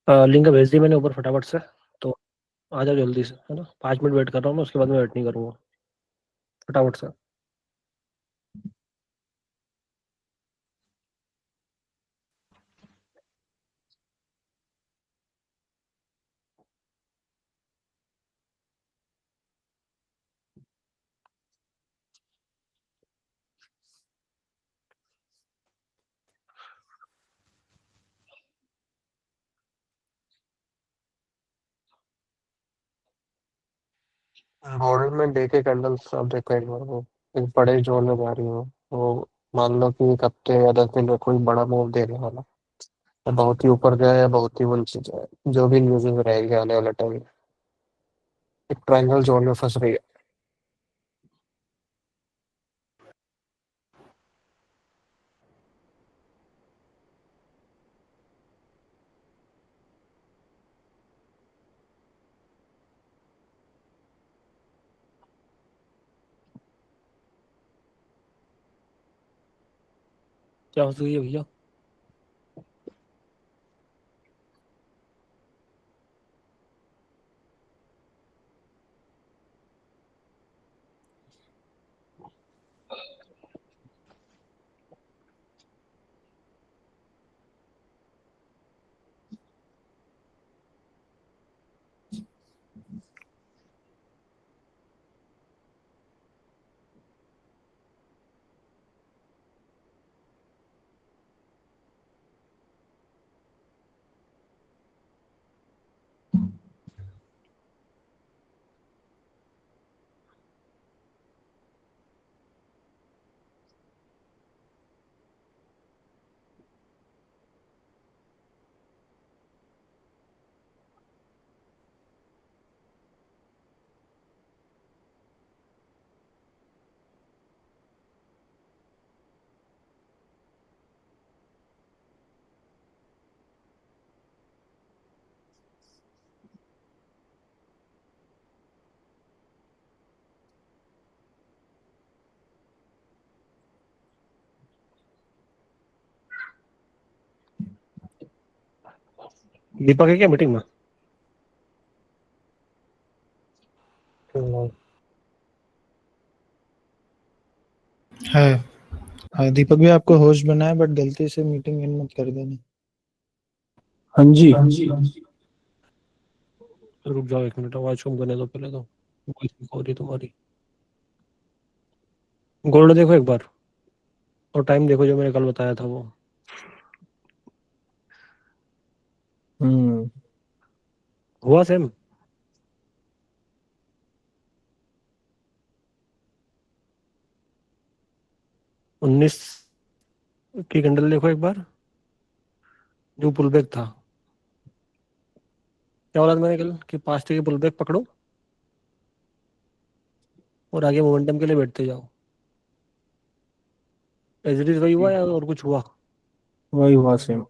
Link भेज दी मैंने ऊपर फटाफट से। तो आ जाओ जल्दी से, है ना। 5 मिनट वेट कर रहा हूँ मैं, उसके बाद मैं वेट नहीं करूँगा। फटाफट से। मॉडल में डे के कैंडल्स आप देखो एक बार, वो एक बड़े जोन में जा रही हो। वो मान लो कि 1 हफ्ते या 10 दिन में कोई बड़ा मूव देने वाला, या बहुत ही ऊपर जाए या बहुत ही नीचे जाए, जो भी न्यूज में रहेगी आने वाले टाइम में, एक ट्रायंगल जोन में फंस रही है। क्या हो सकती है भैया? दीपक है क्या मीटिंग में? है। दीपक भी आपको होस्ट बनाया, बट गलती से मीटिंग इन मत कर देना। हाँ जी। रुक जाओ 1 मिनट, आवाज कम करने दो पहले तो। वॉइस हो रही तुम्हारी। गोल्ड देखो एक बार, और टाइम देखो जो मैंने कल बताया था वो। हुआ सेम। 19 की कैंडल देखो एक बार, जो पुल बैक था। क्या बोला था मैंने कल कि 5 की पुल बैक पकड़ो और आगे मोमेंटम के लिए बैठते जाओ। एज इट इज वही हुआ या और कुछ हुआ? वही हुआ सेम।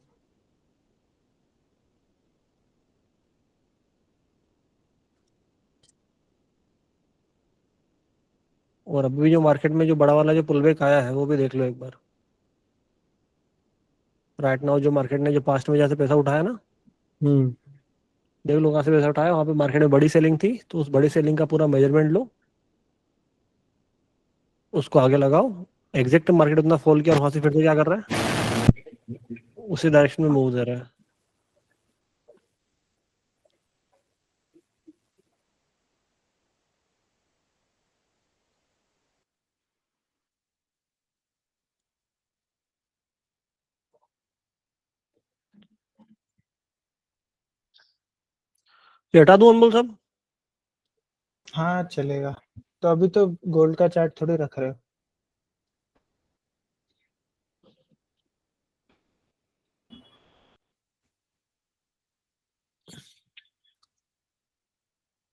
और अभी भी जो मार्केट में जो बड़ा वाला जो पुल बैक आया है वो भी देख लो एक बार। राइट नाउ जो मार्केट ने जो पास्ट में जहाँ से पैसा उठाया ना, हम्म। देख लो कहाँ से पैसा उठाया। वहाँ पे मार्केट में बड़ी सेलिंग थी, तो उस बड़ी सेलिंग का पूरा मेजरमेंट लो, उसको आगे लगाओ। एग्जैक्ट मार्केट उतना फॉल किया और वहां से फिर से क्या कर रहा है, उसी डायरेक्शन में मूव दे रहा है। ये हटा दूं अनमोल साहब? हाँ चलेगा। तो अभी तो गोल्ड का चार्ट थोड़ी रख रहे हो।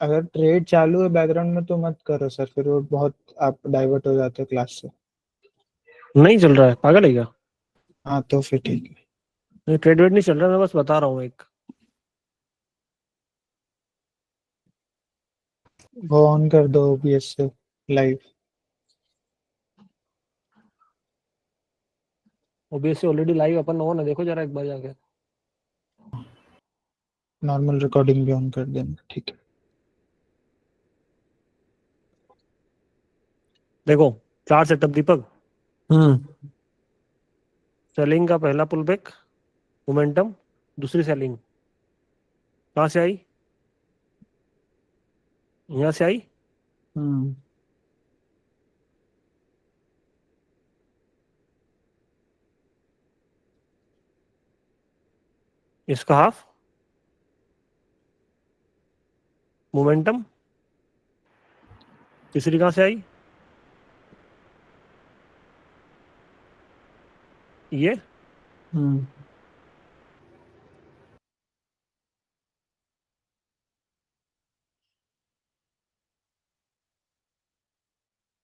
अगर ट्रेड चालू है बैकग्राउंड में तो मत करो सर, फिर वो बहुत आप डाइवर्ट हो जाते हो क्लास से। नहीं चल रहा है, पागल है क्या? हाँ तो फिर ठीक है। नहीं, ट्रेड वेड नहीं चल रहा, मैं बस बता रहा हूँ एक। वो ऑन कर दो ओबीएस से लाइव। ओबीएस ऑलरेडी लाइव अपन हो ना, देखो जरा एक बार जाके। नॉर्मल रिकॉर्डिंग भी ऑन कर देना, ठीक है। देखो, 4 सेटअप दीपक। हम्म सेलिंग का पहला पुल बैक, मोमेंटम, दूसरी सेलिंग कहाँ से आई? यहाँ से आई। हम्म इसका हाफ मोमेंटम, तीसरी कहाँ से आई? ये हम्म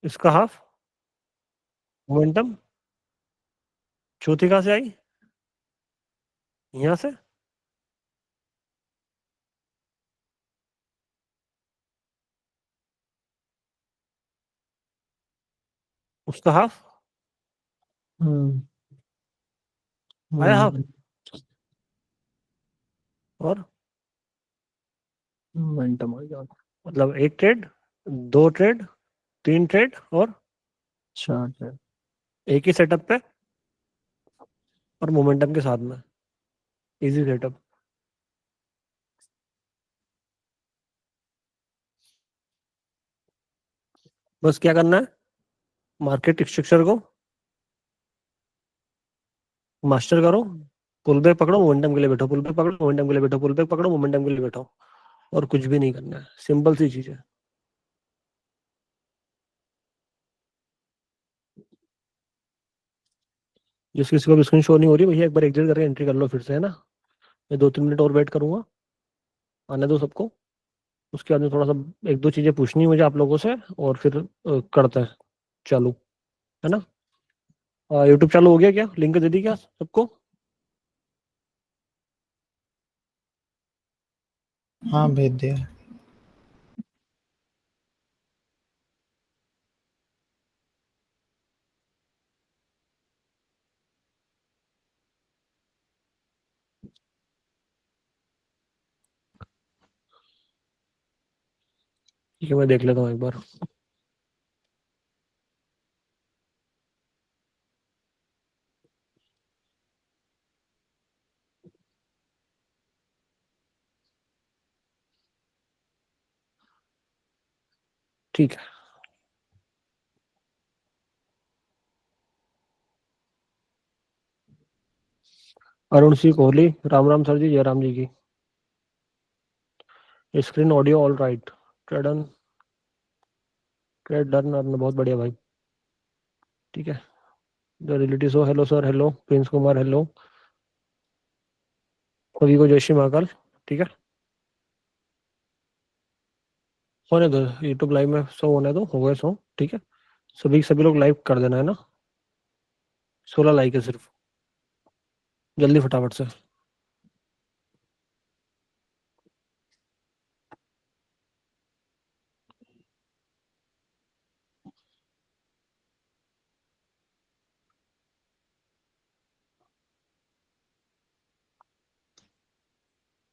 इसका हाफ मोमेंटम, चौथी कहाँ से आई? यहाँ से। उसका हाफ हम्म आया हाफ। मोमेंटम और मोमेंटम आ गया। मतलब एक ट्रेड, दो ट्रेड, तीन ट्रेड और चार्ट है। एक ही सेटअप पे और मोमेंटम के साथ में। Easy setup. बस क्या करना है, मार्केट स्ट्रक्चर को मास्टर करो, पुल बैक पकड़ो, मोमेंटम के लिए बैठो, पुल बैक पकड़ो, मोमेंटम के लिए बैठो, पुल बैक पकड़ो, मोमेंटम के लिए बैठो। और कुछ भी नहीं करना है, सिंपल सी चीज है। जिस किसी को भी स्क्रीन शो नहीं हो रही भैया, एक बार एग्जिट करके एंट्री कर लो फिर से, है ना। मैं 2-3 मिनट और वेट करूंगा, आने दो सबको। उसके बाद में थोड़ा सा एक दो चीजें पूछनी है मुझे आप लोगों से, और फिर करते हैं चालू, है ना। यूट्यूब चालू हो गया क्या? लिंक दे दी क्या सबको? हाँ भेज दिया। ठीक है, मैं देख लेता हूँ एक बार। ठीक है। अरुण सी कोहली, राम राम सर जी, जय राम जी की। Screen audio all right, trade trade done, बहुत बढ़िया भाई। ठीक है। The reality show, hello sir, hello Prince Kumar, hello सभी को, जय श्री महाकाल। ठीक है, होने दो यूट्यूब लाइव में, सो होने दो, हो गए सो। ठीक है, सभी लोग लाइव कर देना, है ना। 16 लाइक है सिर्फ, जल्दी फटाफट से।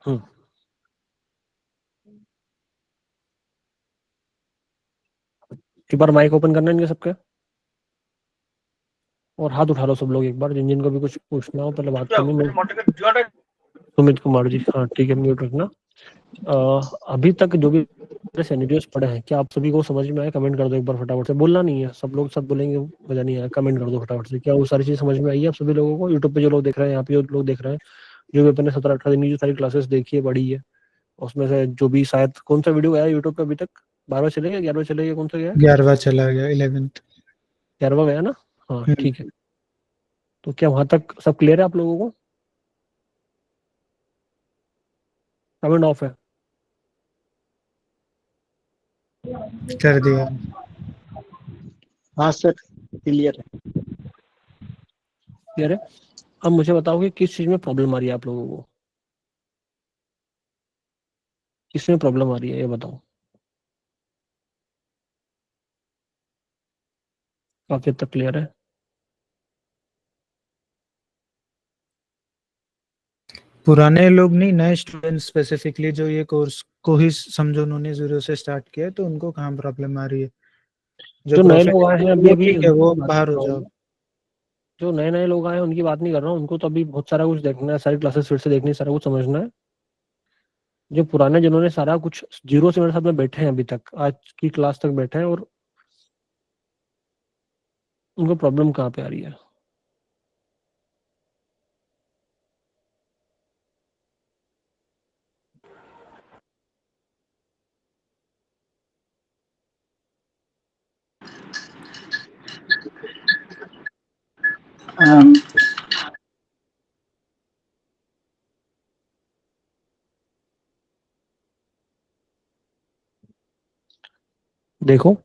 हम्म। एक बार माइक ओपन करना इनके सबके, और हाथ उठा लो सब लोग एक बार, जिन जिन को भी कुछ पूछना हो पहले बात करनी। सुमित कुमार जी, हाँ ठीक है, म्यूट रखना। अभी तक जो भी सिनेरियोस पड़े हैं, क्या आप सभी को समझ में आया? कमेंट कर दो एक बार फटाफट से, बोलना नहीं है, सब लोग सब बोलेंगे मजा नहीं आया, कमेंट कर दो फटाफट से। क्या वो सारी चीज समझ में आई है आप सभी लोगों को? यूट्यूब पे जो लोग देख रहे हैं, यहाँ पे जो लोग देख रहे हैं, जो भी अपने 17-18 दिन की जो सारी क्लासेस देखी है, पढ़ी है, उसमें से जो भी शायद कौन सा वीडियो गया यूट्यूब पे अभी तक? 12 चले गया, 11 चले गया, कौन सा गया? 11वां चला गया, 11th। 11वां गया ना। हाँ ठीक है। तो क्या वहां तक सब क्लियर है आप लोगों को? कमेंट ऑफ है? कर दिया। हाँ सर, क्लियर है। क्लियर है। अब मुझे बताओ कि किस चीज में प्रॉब्लम आ रही है आप लोगों को, किस में प्रॉब्लम आ रही है ये बताओ। काफी हद तक क्लियर है। पुराने लोग नहीं, नए स्टूडेंट स्पेसिफिकली जो ये कोर्स को ही समझो उन्होंने जीरो से स्टार्ट किया है, तो उनको कहाँ प्रॉब्लम आ रही है। जो जो नए लोग आए हैं प्रोफेशनल अभी वो अभी ठीक है, उनकी वो बात बाहर कर हो रहा हूँ जाओ। मैं। जो नए नए लोग आए हैं उनकी बात नहीं कर रहा हूँ, उनको तो अभी बहुत सारा कुछ देखना है, सारी क्लासेस फिर से देखनी है, सारा कुछ समझना है। जो पुराने जिन्होंने सारा कुछ जीरो से मेरे साथ में बैठे हैं अभी तक, आज की क्लास तक बैठे हैं, और उनको प्रॉब्लम कहाँ पे आ रही है। um, देखो,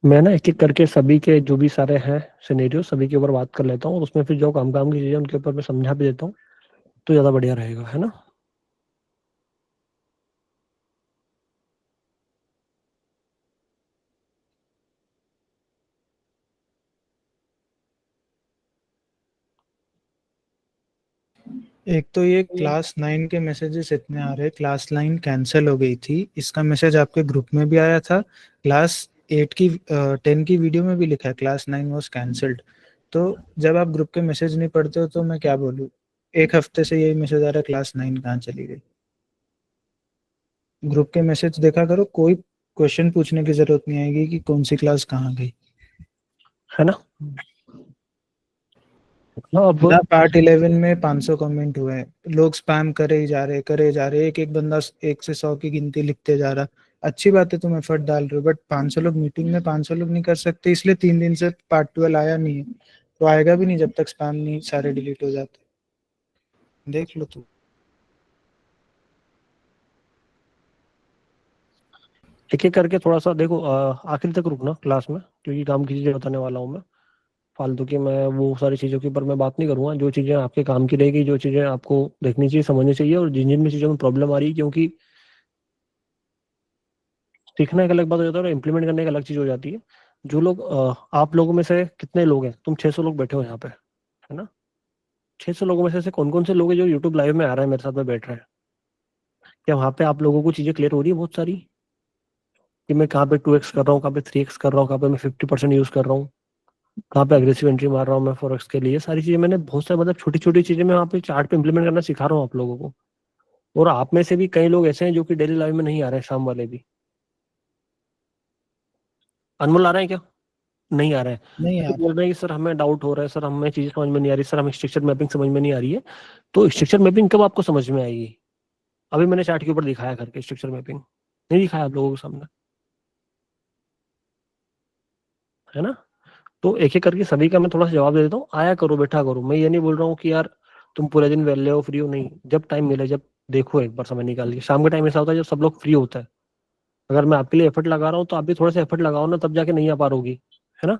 मैं ना एक एक करके सभी के जो भी सारे हैं सिनेरियो, सभी के ऊपर बात कर लेता हूँ, और उसमें फिर जो काम काम की चीजें उनके ऊपर मैं समझा भी देता हूँ, तो ज्यादा बढ़िया रहेगा, है ना। एक तो ये क्लास 9 के मैसेजेस इतने आ रहे हैं, क्लास 9 कैंसिल हो गई थी, इसका मैसेज आपके ग्रुप में भी आया था। क्लास 8 की 10 की वीडियो में भी लिखा है क्लास 9 वॉज कैंसल्ड। तो जब आप ग्रुप के मैसेज नहीं पढ़ते हो तो मैं क्या बोलूँ। एक हफ्ते से यही मैसेज आ रहा है क्लास 9 कहाँ चली गई। ग्रुप के मैसेज देखा करो, कोई क्वेश्चन पूछने की जरूरत नहीं आएगी कि कौन सी क्लास कहाँ गई। है ना। हाँ, अब ना पार्ट 11 में 500 कमेंट हुए हैं, लोग स्पैम करे जा रहे, एक एक बंदा 1 से 100 की गिनती लिखते जा रहा। अच्छी बात है तुम एफर्ट डाल रहे हो, बट 500 लोग मीटिंग में 500 लोग नहीं कर सकते, इसलिए 3 दिन से पार्ट 12 आया नहीं है। तो आएगा भी नहीं जब तक स्पैम नहीं सारे डिलीट हो जाते। देख लो तुम। एक एक करके थोड़ा सा देखो, आखिर तक रुकना क्लास में, क्योंकि काम की चीजें बताने वाला हूँ मैं। फालतू की मैं वो सारी चीज़ों के ऊपर मैं बात नहीं करूंगा। जो चीज़ें आपके काम की रहेगी, जो चीज़ें आपको देखनी चाहिए, समझनी चाहिए, और जिन जिन भी चीज़ों में प्रॉब्लम आ रही है, क्योंकि सीखना एक अलग बात हो जाता है और इम्प्लीमेंट करने एक अलग चीज़ हो जाती है। जो लोग आप लोगों में से कितने लोग हैं, तुम 600 लोग बैठे हो यहाँ पे, है ना। 600 लोगों में से कौन कौन से लोग हैं जो यूट्यूब लाइव में आ रहे हैं, मेरे साथ में बैठ रहे हैं। क्या वहाँ पे आप लोगों को चीज़ें क्लियर हो रही है बहुत सारी, कि मैं कहाँ पे 2x कर रहा हूँ, कहाँ पे 3x कर रहा हूँ, कहाँ पे मैं 50% यूज़ कर रहा हूँ, कहाँ पे अग्रेसिव एंट्री मार रहा हूँ मैं फॉरेक्स के लिए। सारी चीज़ें मैंने बहुत सारी, मतलब छोटी छोटी चीज़ें मैं वहाँ पे चार्ट पे इंप्लीमेंट करना सिखा रहा हूँ आप लोगों को। और आप में से भी कई लोग ऐसे हैं जो कि डेली लाइफ में नहीं आ रहे हैं, शाम वाले भी। अनमोल आ रहे हैं क्या? नहीं आ रहे हैं। नहीं तो यार। बोल रहे हैं कि सर हमें डाउट हो रहा है, सर हमें चीजें समझ में नहीं आ रही, सर हमें स्ट्रक्चर मैपिंग समझ में नहीं आ रही है। तो स्ट्रक्चर मैपिंग कब आपको समझ में आएगी? अभी मैंने चार्ट के ऊपर दिखाया करके स्ट्रक्चर मैपिंग, नहीं दिखाया आप लोगों के सामने, है ना। तो एक एक करके सभी का मैं थोड़ा सा जवाब दे देता हूँ। आया करो, बैठा करो। मैं ये नहीं बोल रहा हूँ कि यार तुम पूरे दिन वेले हो, फ्री हो, नहीं। जब टाइम मिले, जब देखो, एक बार समय निकाल के। शाम का टाइम ऐसा होता है जब सब लोग फ्री होता है। अगर मैं आपके लिए एफर्ट लगा रहा हूँ तो आप भी थोड़ा सा एफर्ट लगाओ ना, तब जाके नहीं आ पा रहोगी, है ना।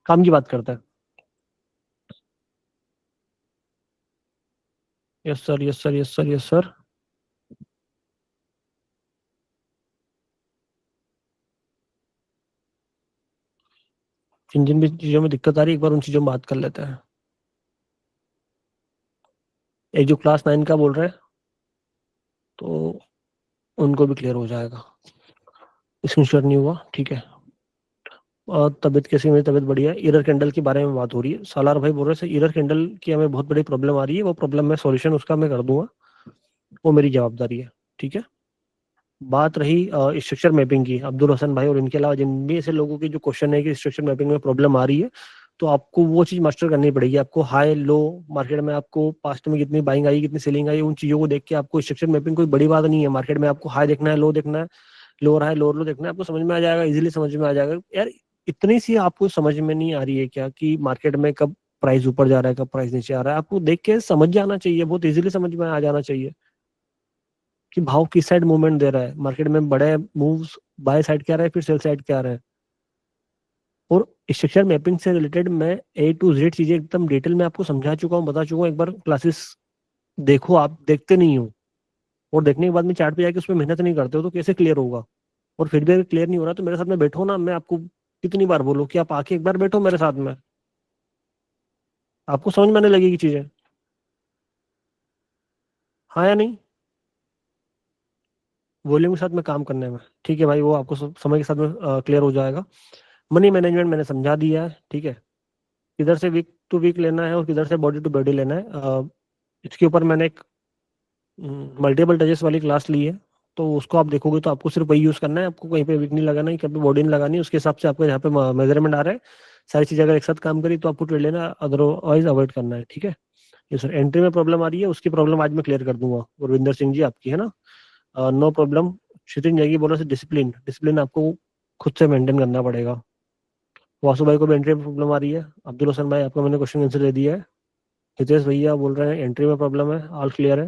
काम की बात करता है। Yes sir, yes sir, yes sir, yes sir. जिन जिन भी चीजों में दिक्कत आ रही है, एक बार उन चीजों में बात कर लेते हैं। एक जो क्लास 9 का बोल रहे हैं, तो उनको भी क्लियर हो जाएगा। स्क्रीनशॉट नहीं हुआ, ठीक है। और तबियत कैसी? मेरी तबियत बढ़िया है। ईरर कैंडल के बारे में बात हो रही है। सालार भाई बोल रहे थे ईरर कैंडल की हमें बहुत बड़ी प्रॉब्लम आ रही है, वो प्रॉब्लम में सॉल्यूशन उसका मैं कर दूंगा, वो मेरी जवाबदारी है, ठीक है। बात रही स्ट्रक्चर मैपिंग की, अब्दुल हसन भाई और इनके अलावा जिन भी ऐसे लोगों की जो क्वेश्चन है कि स्ट्रक्चर मैपिंग में प्रॉब्लम आ रही है, तो आपको वो चीज मास्टर करनी पड़ेगी। आपको हाई लो मार्केट में, आपको पास्ट में कितनी बाइंग आई, कितनी सेलिंग आई, उन चीजों को देख के आपको स्ट्रक्चर मैपिंग कोई बड़ी बात नहीं है। मार्केट में आपको हाई देखना है, लो देखना है, लोअर हाई लोअर लो देखना है, आपको समझ में आ जाएगा, इजीली समझ में आ जाएगा यार। इतनी सी आपको समझ में नहीं आ रही है क्या कि मार्केट में कब प्राइस ऊपर जा रहा है, कब प्राइस नीचे आ रहा है? आपको देख के समझ जाना चाहिए, बहुत इजीली समझ में आ जाना चाहिए कि भाव किस साइड मूवमेंट दे रहा है। मार्केट में बड़े मूव्स बाय साइड क्या रहा है, फिर सेल साइड क्या रहा है। और स्ट्रक्चर मैपिंग से रिलेटेड मैं ए टू जेड चीजें एकदम डिटेल में आपको समझा चुका हूँ, बता चुका हूँ। एक बार क्लासेस देखो, आप देखते नहीं हो, और देखने के बाद में चार्ट पे जाके उसमें मेहनत नहीं करते हो, तो कैसे क्लियर होगा? और फिर भी अगर क्लियर नहीं हो रहा तो मेरे साथ में बैठो ना। मैं आपको कितनी बार बोलूं कि आप आके एक बार बैठो मेरे साथ में, आपको समझ में आने लगेगी चीजें। हाँ या नहीं? वॉल्यूम के साथ में काम करने में, ठीक है भाई, वो आपको समय के साथ में क्लियर हो जाएगा। मनी मैनेजमेंट मैंने समझा दिया है, ठीक है, किधर से वीक टू वीक लेना है और किधर से बॉडी टू बॉडी लेना है। इसके ऊपर मैंने एक मल्टीपल टचेस वाली क्लास ली है, तो उसको आप देखोगे तो आपको सिर्फ वही यूज करना है, आपको कहीं पे वीक नहीं लगाना है, कहीं पे बॉडी नहीं लगानी है, उसके हिसाब से आपको यहाँ पे मेजरमेंट आ रहा है। सारी चीजें अगर एक साथ काम करी तो आपको ट्रेड लेना, अदरवाइज अवॉइड करना है, ठीक है। ये सर एंट्री में प्रॉब्लम आ रही है, उसकी प्रॉब्लम आज मैं क्लियर कर दूंगा। गुरविंदर सिंह जी आपकी है ना, नो प्रॉब्लम। क्षितिज नेगी बोल रहे थे डिसिप्लिन, डिसिप्लिन आपको खुद से मेंटेन करना पड़ेगा। वासु भाई को भी एंट्री में प्रॉब्लम आ रही है। अब्दुल हसन भाई आपको मैंने क्वेश्चन आंसर दे दिया है। हितेश भैया बोल रहे हैं एंट्री में प्रॉब्लम है, ऑल क्लियर है।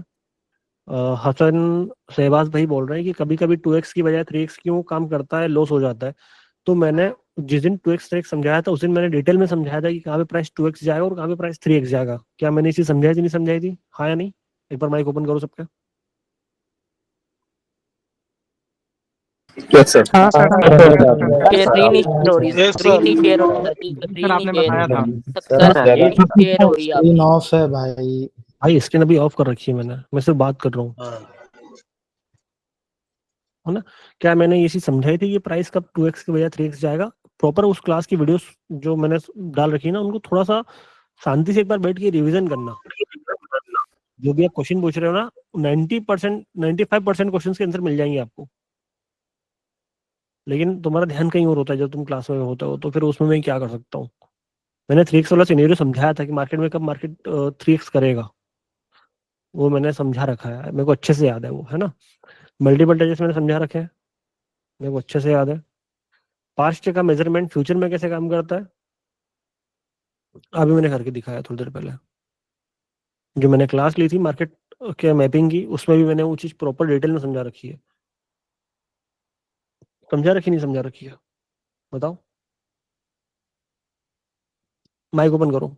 हसन शहबाज भाई बोल रहे हैं कि कभी कभी 2x की बजाय 3x क्यों काम करता है, लॉस हो जाता है। तो मैंने जिस दिन 2x 3x समझाया था उस दिन मैंने डिटेल में समझाया था कि कहाँ पे प्राइस 2x जाएगा और कहाँ पे प्राइस 3x जाएगा। क्या मैंने इसी समझाई थी, नहीं समझाई थी, हाँ या नहीं? एक बार माइक ओपन करो सबका। Yes, sir. हाँ सर स्क्रीन ही शेयर हो रही है, स्क्रीन ही शेयर हो रही है, सर स्क्रीन ही आपने शेयर हो बताया रही था। है सर, स्क्रीन ही शेयर हो रही है स्क्रीन आपकी। ऑफ है भाई। भाई स्क्रीन अभी ऑफ कर रखी है मैंने, मैं सिर्फ बात कर रहा हूँ, है ना। क्या मैंने ये चीज समझाई थी कि प्राइस कब 2x की बजाय 3x जाएगा? प्रॉपर उस क्लास की वीडियोस जो मैंने डाल रखी है ना, उनको थोड़ा सा शांति से एक बार बैठ के रिवीजन करना। जो भी आप क्वेश्चन पूछ रहे हो ना, 90% 95% क्वेश्चन के आंसर मिल जाएंगे आपको, लेकिन तुम्हारा ध्यान कहीं और होता है जब तुम क्लास में होते हो, तो फिर उसमें मैं क्या कर सकता हूँ। मैंने 3x वाला सिनेरियो समझाया था कि मार्केट में कब मार्केट 3x करेगा, वो मैंने समझा रखा है, मेरे को अच्छे से याद है वो, है ना। मल्टीपल टचेस मैंने समझा रखे हैं, मेरे को अच्छे से याद है। पास्ट का मेजरमेंट फ्यूचर में कैसे काम करता है अभी मैंने करके दिखाया थोड़ी देर पहले। जो मैंने क्लास ली थी मार्केट के मैपिंग की, उसमें भी मैंने वो चीज प्रॉपर डिटेल में समझा रखी है। समझा रखी नहीं समझा रखी है, बताओ, माइक ओपन करो।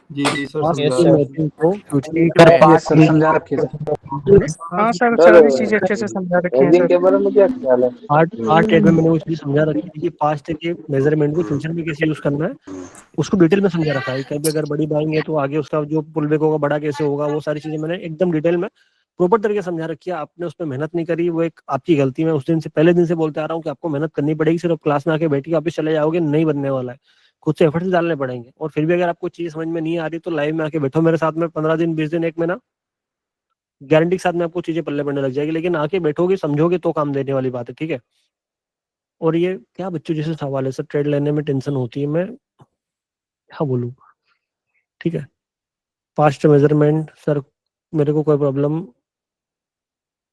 जी सर पास्ट समझा की रहे मैपिंग को फ्यूचर की सर कैसे पास सर समझा रखिए सर। है ना। हाँ सर, सारी चीजें अच्छे से समझा रखी हैं एडिटिंग सर। के बारे में क्या ख्याल है? आर्ट आर्ट ट्रेड में मैंने वो चीज समझा रखी थी कि पास्ट के मेजरमेंट को फ्यूचर में कैसे यूज करना है, उसको डिटेल में समझा रखा है। कहीं पे अगर बड़ी बाइंग है तो आगे उसका जो पुल बैक होगा बड़ा कैसे होगा, वो सारी चीजें मैंने एकदम डिटेल में प्रॉपर तरीके से समझा रखी है। आपने उसमें मेहनत नहीं करी, वो एक आपकी गलती। मैं उस दिन से पहले दिन से बोलते आ रहा हूँ कि आपको मेहनत करनी पड़ेगी, सिर्फ क्लास में आके बैठ के वापस चले जाओगे नहीं बनने वाला है, खुद से एफर्ट्स डालने पड़ेंगे। और फिर भी अगर आपको चीज समझ में नहीं आ रही तो लाइव में आके बैठो मेरे साथ में, 15 दिन 20 दिन 1 महीना, गारंटी के साथ में आपको चीजें पल्ले पड़ने लग जाएगी। लेकिन आके बैठोगे समझोगे तो काम देने वाली बात है, ठीक है। और ये क्या बच्चों जैसे सवाल है सर, ट्रेड लेने में टेंशन होती है, मैं क्या बोलूँ, ठीक है। फास्ट मेजरमेंट सर, मेरे को कोई प्रॉब्लम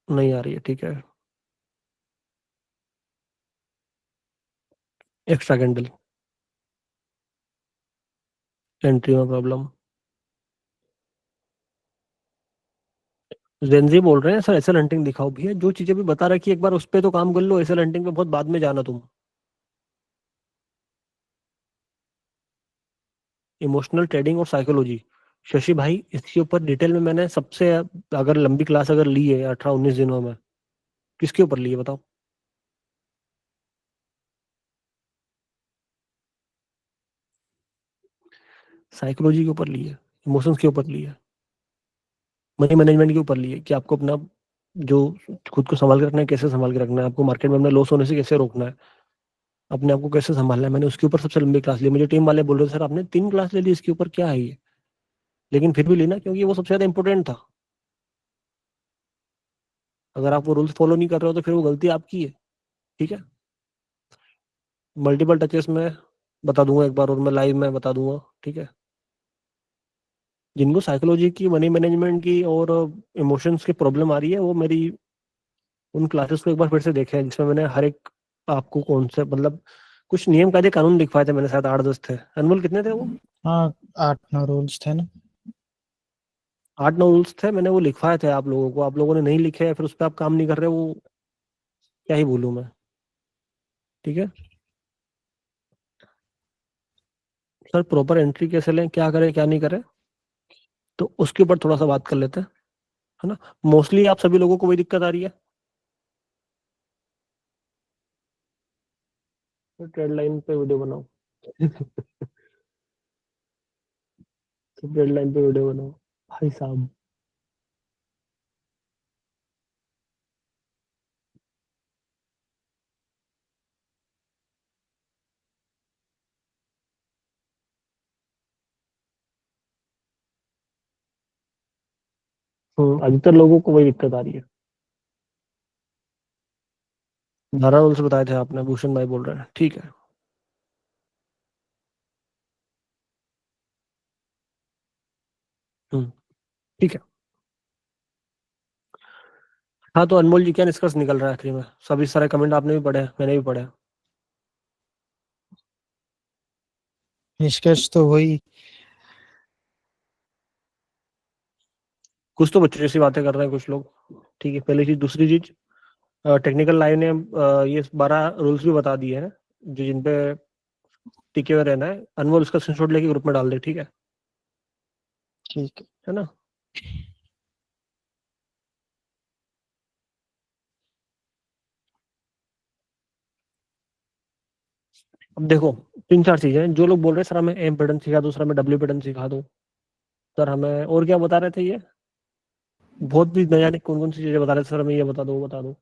नहीं आ रही है, ठीक है। एक्स्ट्रा कैंडल एंट्री में प्रॉब्लम। जेनजी बोल रहे हैं सर एसएल हंटिंग दिखाओ भैया, जो चीजें भी बता रखी है एक बार उस पे तो काम कर लो, एसएल हंटिंग पे बहुत बाद में जाना तुम। इमोशनल ट्रेडिंग और साइकोलॉजी, शशि भाई इसके ऊपर डिटेल में मैंने सबसे, अगर लंबी क्लास अगर ली है 18-19 दिनों में, किसके ऊपर ली है बताओ? साइकोलॉजी के ऊपर ली है, इमोशंस के ऊपर ली है, मनी मैनेजमेंट के ऊपर ली है कि आपको अपना जो खुद को संभाल के रखना है, कैसे संभाल के रखना है, आपको मार्केट में अपना लॉस होने से कैसे रोकना है, अपने आप को कैसे संभालना है। मैंने उसके ऊपर सबसे लंबी क्लास ली। मुझे टीम वाले बोल रहे थे सर आपने 3 क्लास ले ली इसके ऊपर, क्या है ये? लेकिन फिर भी लेना, क्योंकि वो सबसे ज्यादा इंपॉर्टेंट था। अगर आप वो रूल्स फॉलो नहीं कर रहे हो तो फिर वो गलती आपकी है, ठीक है। मल्टीपल टचेस में बता दूंगा एक बार, और मैं लाइव में बता दूंगा, ठीक है। जिनको साइकोलॉजी की, मनी मैनेजमेंट की और इमोशंस की प्रॉब्लम आ रही है, वो मेरी उन क्लासेस को एक बार फिर से देखें, जिसमें मैंने हर एक आपको कौन से मतलब कुछ नियम कायदे कानून लिखवाए थे मैंने, शायद 8-10 थे। अनमोल कितने थे वो? हाँ 8-9 रूल्स थे ना। 8-9 रूल्स थे, मैंने वो लिखवाए थे आप लोगों को, आप लोगों ने नहीं लिखे, फिर उस पर आप काम नहीं कर रहे, वो क्या ही बोलूं मैं, ठीक है। सर प्रॉपर एंट्री कैसे लें, क्या करें क्या नहीं करें, तो उसके ऊपर थोड़ा सा बात कर लेते हैं, है ना। मोस्टली आप सभी लोगों को वही दिक्कत आ रही है, तो ट्रेड लाइन पे वीडियो बनाओ। तो ट्रेड लाइन पे वीडियो बनाओ भाई साहब। अधिकतर लोगों को वही दिक्कत आ रही है। 12 रूल्स बताए थे आपने, भूषण भाई बोल रहे हैं, ठीक है। ठीक है। हाँ तो अनमोल जी, क्या निष्कर्ष निकल रहा है आखिरी में? सभी सारे कमेंट आपने भी पढ़े हैं, मैंने भी पढ़े हैं। निष्कर्ष तो वही, कुछ तो बच्चे जैसी बातें कर रहे हैं कुछ लोग, ठीक है, पहली चीज। दूसरी चीज, टेक्निकल लाइव ने ये 12 रूल्स भी बता दिए हैं जो जिन पे टिके हुए रहना है। अनमोल उसका स्क्रीनशॉट लेके ग्रुप में डाल दे, ठीक है? ठीक है ना? अब देखो, 3-4 चीजें हैं। जो लोग बोल रहे हैं सर हमें एम पैटर्न सिखा दो, सर हमें डब्ल्यू पैटर्न सिखा दो, सर हमें और क्या बता रहे थे, ये बहुत भी न जाने कौन कौन सी चीजें बता रहे थे, सर हमें ये बता दो, वो बता दो।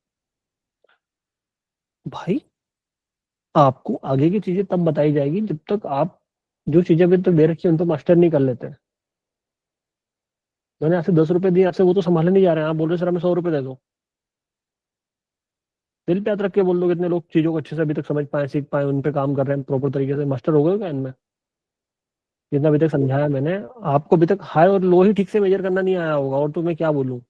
भाई आपको आगे की चीजें तब बताई जाएगी जब तक आप जो चीजें अभी तक दे रखी है उनको मास्टर नहीं कर लेते हैं। मैंने आपसे 10 रुपए दिए, आपसे वो तो संभाले नहीं जा रहे हैं, आप बोल रहे सर हमें 100 रुपए दे दो। दिल पे हाथ रख के बोल दो, कितने लोग चीजों को अच्छे से अभी तक समझ पाए, सीख पाए, उन पे काम कर रहे हैं प्रॉपर तरीके से, मास्टर हो गए क्या इनमें? जितना अभी तक समझाया मैंने आपको, अभी तक हाई और लो ही ठीक से मेजर करना नहीं आया होगा, और तो मैं क्या बोलूं।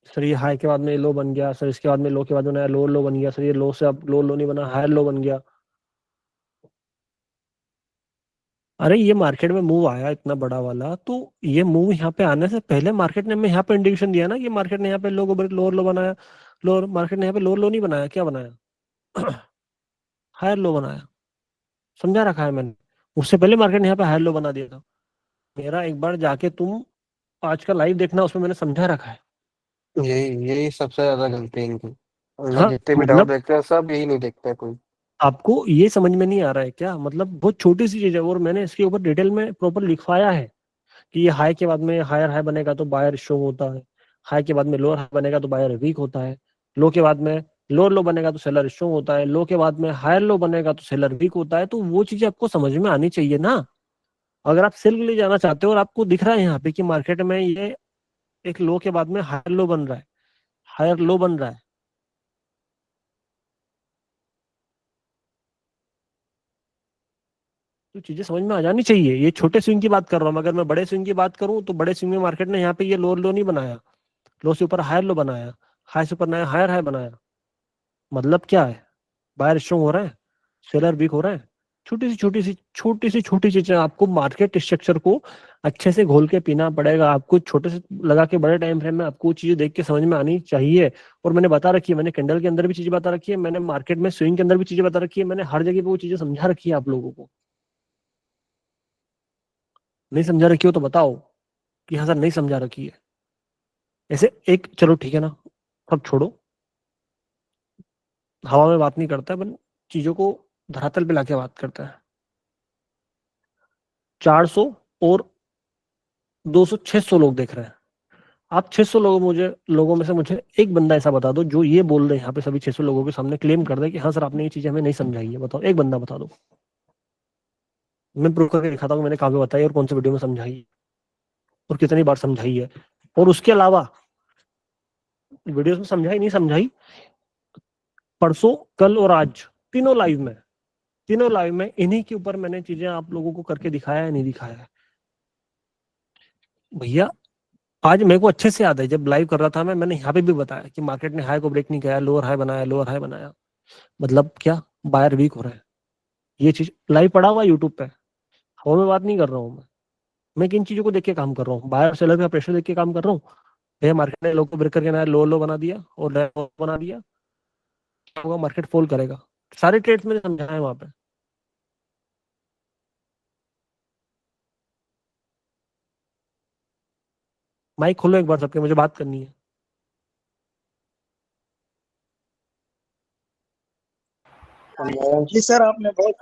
सर ये हाई के बाद में लो बन गया, सर इसके बाद में लो के बाद में नया लो लो बन गया, सर ये लो से अब लो लो नहीं बना, हायर लो बन गया। अरे ये मार्केट में मूव आया इतना बड़ा वाला, तो ये मूव यहाँ पे आने से पहले मार्केट ने हमें यहाँ पे इंडिकेशन दिया ना कि मार्केट ने यहाँ पे लोअर लो बनाया। लोअर मार्केट ने यहाँ पे लोअर लो नहीं बनाया, क्या बनाया? हायर लो बनाया। समझा रखा है मैंने। उससे पहले मार्केट ने यहाँ पे हायर लो बना दिया था। मेरा एक बार जाके तुम आज का लाइव देखना, उसमें मैंने समझा रखा है। यही यही सबसे ज्यादा गलती है इनकी। उनका हाँ जितने भी डाउट मतलब देखते हैं सब यही नहीं देखते हैं कोई। आपको ये समझ में नहीं आ रहा है क्या? मतलब बहुत छोटी सी चीज है, और मैंने इसके ऊपर डिटेल में प्रॉपर लिखवाया है कि ये हाई के बाद में हायर हाई बनेगा तो बायर स्ट्रॉन्ग होता है, हाई के बाद में लोअर हाई बनेगा तो बायर वीक होता है, लो के बाद में लोअर लो बनेगा तो सेलर स्ट्रॉन्ग होता है, लो के बाद में हायर लो बनेगा तो सेलर वीक होता है। तो वो चीजें आपको समझ में आनी चाहिए ना। अगर आप सेल के लिए जाना चाहते हो और आपको दिख रहा है यहाँ पे कि मार्केट में ये एक लो के बाद में हायर लो बन रहा है, हायर लो बन रहा है, तो चीजें समझ में आ जानी चाहिए। ये छोटे स्विंग की बात कर रहा हूँ, अगर मैं बड़े स्विंग की बात करूँ तो बड़े स्विंग में मार्केट ने यहाँ पे ये लोअर लो नहीं बनाया, लो से ऊपर हायर लो बनाया, हाई से ऊपर नया हायर हाई बनाया। मतलब क्या है? बायर स्ट्रॉन्ग हो रहा है, सेलर वीक हो रहा है। छोटी सी चीजें आपको मार्केट स्ट्रक्चर को अच्छे से घोल के पीना पड़ेगा। आपको छोटे से लगा के बड़े टाइम फ्रेम में आपको चीजें देख के समझ में आनी चाहिए। और मैंने बता रखी है, मैंने कैंडल के अंदर भी चीजें बता रखी है, मैंने मार्केट में स्विंग के अंदर भी चीजें बता रखी है, मैंने हर जगह पे वो चीजें समझा रखी है आप लोगों को। नहीं समझा रखी हो तो बताओ कि हाँ सर नहीं समझा रखी है। ऐसे एक, चलो ठीक है ना, सब छोड़ो, हवा में बात नहीं करता है, चीजों को धरातल पे लाके बात करता है। 400 और 200 600 लोग देख रहे हैं। आप 600 लोगों में से मुझे एक बंदा ऐसा बता दो जो ये बोल रहे हैं यहाँ पे सभी 600 लोगों के सामने क्लेम कर दे कि हाँ सर आपने ये चीजें हमें नहीं समझाई है। बताओ, एक बंदा बता दो, मैं प्रूव करके दिखाता हूँ मैंने कहाँ पे बताई और कौन से वीडियो में समझाई है और कितनी बार समझाई है। और उसके अलावा वीडियोस में समझाई नहीं समझाई, परसों, कल और आज, तीनों लाइव में इन्हीं के ऊपर मैंने चीजें आप लोगों को करके दिखाया है, नहीं दिखाया है भैया। आज मेरे को अच्छे से याद है, जब लाइव कर रहा था मैंने यहाँ पे भी बताया कि मार्केट ने हाई को ब्रेक नहीं किया, लोअर हाई बनाया, लोअर हाई बनाया। मतलब क्या? बायर वीक हो रहा है। ये चीज लाइव पड़ा हुआ यूट्यूब पे, हवा में बात नहीं कर रहा हूँ मैं किन चीजों को देख के काम कर रहा हूँ, बायर सेलर का प्रेशर देख के काम कर रहा हूँ। भैया मार्केट ने लोग को ब्रेक करके नया लो लो बना दिया और नया लो बना दिया, क्या होगा? मार्केट फॉल करेगा। सारे ट्रेड्स मैंने समझाया है वहां पे। माइक खोलो एक बार सबके, मुझे बात करनी है। जी सर, आपने बहुत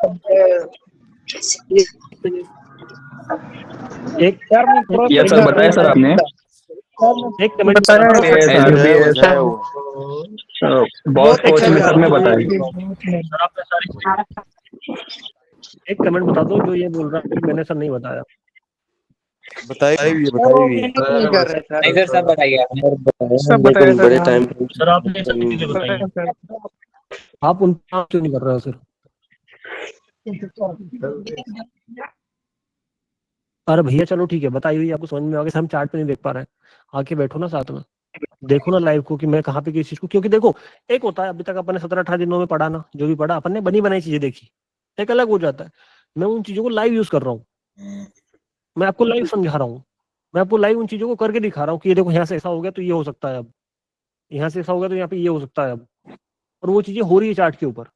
एक यस सर, बताया सर आपने। एक कमेंट बताया है ये सर। सर भी है सर, बॉस कोच में सब में बताया। सर आपने सारी एक कमेंट बता दो जो ये बोल रहा है कि मैंने सर नहीं बताया। बताइए सर वो बताइए। मेहनत नहीं कर रहे सर। नहीं सर सब बताइए आपने। सब बताया सर बड़े हाँ। टाइम सर आपने सब चीजें बताई, बताया सर। आप उन काम क्यों नहीं कर रहे हो सर? अरे भैया चलो ठीक है, बताई हुई आपको समझ में आ गया, हम चार्ट पे नहीं देख पा रहे हैं, आके बैठो ना साथ में, देखो ना लाइव को कि मैं कहाँ पे किस चीज को, क्योंकि देखो एक होता है अभी तक अपन ने 17-18 दिनों में पढ़ा ना, जो भी पढ़ा अपन ने बनी बनाई चीजें देखी, एक अलग हो जाता है। मैं उन चीजों को लाइव यूज कर रहा हूँ, मैं आपको लाइव समझा रहा हूँ, मैं आपको लाइव उन चीजों को करके दिखा रहा हूँ कि ये देखो यहाँ से ऐसा हो गया तो ये हो सकता है अब, यहाँ से ऐसा हो गया तो यहाँ पे ये हो सकता है अब, और वो चीजें हो रही है चार्ट के ऊपर।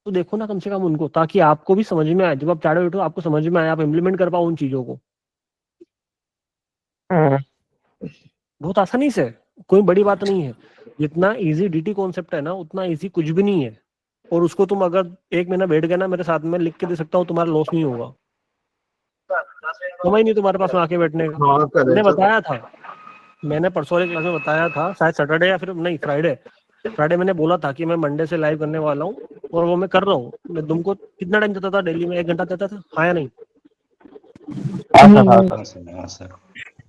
तो देखो ना कम से कम उनको, ताकि आपको भी समझ में आए, जब आप चार्ट बैठो आपको समझ में आए, आप इम्प्लीमेंट कर पाओ उन चीजों को हाँ। बहुत आसानी से। कोई बड़ी बात नहीं है, जितना इजी डीटी कॉन्सेप्ट है ना उतना इजी कुछ भी नहीं है, और उसको तुम अगर 1 महीना बैठ गए ना मेरे साथ में, लिख के दे सकता हूँ, तुम्हारा लॉस नहीं होगा, समय नहीं तुम्हारे पास में आके बैठने का। मैंने बताया था, मैंने परसों वाली क्लास में बताया था, शायद सैटरडे या फिर नहीं फ्राइडे, फ्राइडे मैंने बोला था कि मैं मंडे से लाइव करने वाला हूँ, और वो मैं कर रहा हूँ। मैं तुमको कितना टाइम देता था डेली में? 1 घंटा देता था, हाँ या नहीं?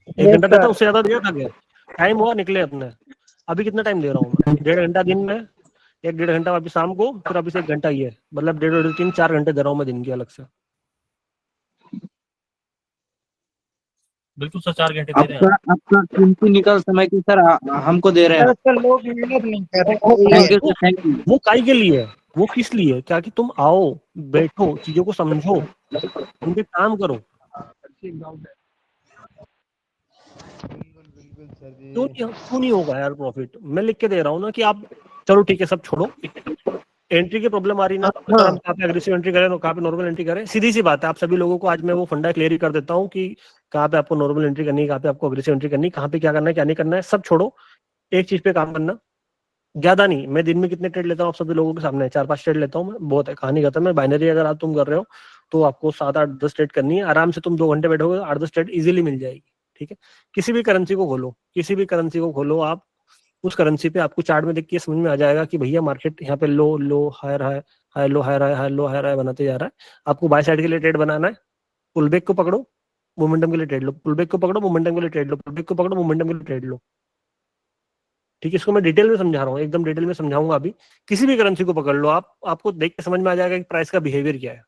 एक यस घंटा देता, सर। उससे ज्यादा दिया था क्या? टाइम हुआ निकले अपने। अभी कितना टाइम दे रहा हूँ मैं? 1.5 घंटा दिन में, 1-1.5 घंटा वापिस शाम को, फिर अभी से 1 घंटा ही है, मतलब 1.5 3-4 घंटे दे रहा हूँ मैं दिन के अलग से। बिल्कुल सर, 4 घंटे दे रहे हैं आपका आपका कीमती निकल समय की सर हमको दे रहे हैं आप। सर लोग मेहनत नहीं कर रहे वो इसलिए। Thank you sir, thank you. वो काई के लिए है, वो किस लिए? क्या कि तुम आओ, बैठो, चीजों को समझो, उन पे काम करो। क्यों नहीं होगा यार प्रॉफिट? मैं लिख के दे रहा हूँ ना कि आप, चलो ठीक है सब छोड़ो, एंट्री की प्रॉब्लम आ रही ना, सर हम कहाँ पे एग्रेसिव एंट्री करें और कहाँ पे नॉर्मल एंट्री करें? सीधी सी बात है, आप सभी लोगों को आज मैं वो फंडा क्लियर ही कर देता हूँ कि कहाँ पे आपको नॉर्मल एंट्री करनी है, कहाँ पे आपको एग्रेसिव एंट्री करनी है, कहाँ पे क्या करना है क्या नहीं करना है, सब छोड़ो, एक चीज पे काम करना। ज्यादा नहीं, मैं दिन में कितने ट्रेड लेता हूँ आप सभी लोगों के सामने, 4-5 ट्रेड लेता हूँ मैं, बहुत है, कहानी खत्म है। बाइनरी अगर आप तुम कर रहे हो तो आपको 7-8-10 ट्रेड करनी है, आराम से तुम 2 घंटे बैठोगे 8-10 ट्रेड इजीली मिल जाएगी। ठीक है, किसी भी करेंसी को खोलो, किसी भी करेंसी को खोलो आप, उस करेंसी पे आपको चार्ट में देख के समझ में आ जाएगा कि भैया मार्केट यहाँ पे low low higher high, high low higher high, high low higher high बनाते जा रहा है। आपको बाय साइड के लिए ट्रेड बनाना है, पुल बैक को पकड़ो, मोमेंटम के लिए ट्रेड लो, पुल बैक को पकड़ो, मोमेंटम के लिए ट्रेड लो, पुल बैक को पकड़ो, मोमेंटम के लिए ट्रेड लो। ठीक है, इसको मैं डिटेल में समझा रहा हूँ, एकदम डिटेल में समझाऊंगा अभी। किसी भी करेंसी को पकड़ लो आप, आपको देख के समझ में आ जाएगा कि प्राइस का बिहेवियर क्या है।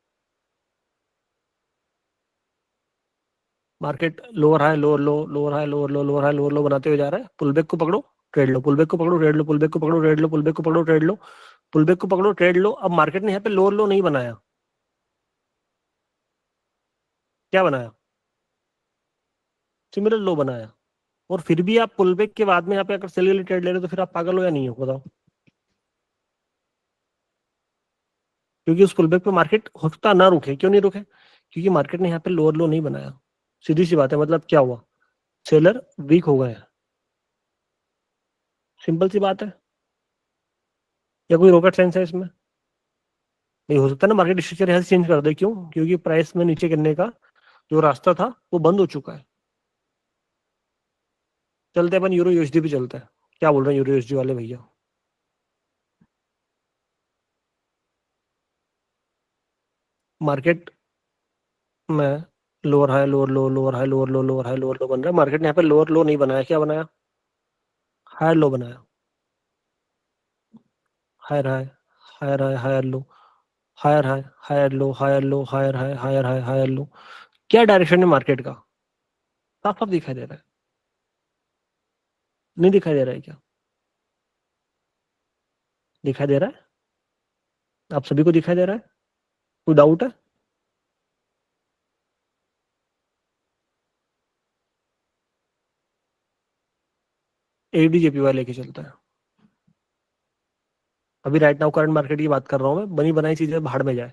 मार्केट लोअर हाई लोअर लो, लोअर हाई लोअर लो, लोअर हाई लोअर लो बनाते हुए जा रहा है, पुल बैक को पकड़ो ट्रेड लो, पुल बैक को पकड़ो ट्रेड लो, पुल बैक को पकड़ो ट्रेड लो, पुल बैक को पकड़ो ट्रेड लो, पुल बैक को पकड़ो ट्रेड लो। अब मार्केट ने यहाँ पे लोअर लो नहीं बनाया, क्या बनाया? सिमिलर लो बनाया, और फिर भी आप पुल बैक के बाद में यहाँ पे अगर सेल के लिए ट्रेड ले रहे हो तो फिर आप पागल हो या नहीं हो बताओ? क्योंकि उस पुल बैक पे मार्केट होता ना रुके, क्यों नहीं रुके? क्योंकि मार्केट ने यहाँ पे लोअर लो नहीं बनाया। सीधी सी बात है, मतलब क्या हुआ? सेलर वीक हो गए हैं, सिंपल सी बात है, या कोई रॉकेट साइंस है इसमें? नहीं हो सकता ना मार्केट स्ट्रक्चर यहाँ से चेंज कर दे, क्यों? क्योंकि प्राइस में नीचे गिरने का जो रास्ता था वो बंद हो चुका है। चलते अपन यूरो यूएसडी पे चलते हैं, क्या बोल रहे हैं यूरो यूएसडी वाले भैया? मार्केट में लोअर हाई लोअर लो, लोअर हाई लोअर लो, लोअर हाई लोअर लो बन रहा है, मार्केट ने यहाँ पे लोअर लो नहीं बनाया, क्या बनाया? हायर लो बनाया, higher high, higher high, higher low, higher high, higher low, higher low, higher high, higher high, higher low. क्या डायरेक्शन है मार्केट का? साफ साफ दिखाई दे रहा है, नहीं दिखाई दे रहा है क्या? दिखाई दे रहा है, आप सभी को दिखाई दे रहा है? कोई डाउट है? एडीजेपीवाई लेके चलता है। अभी राइट नाउ करंट मार्केट की बात कर रहा हूं मैं, बनी बनाई चीजें भाड़ में जाए।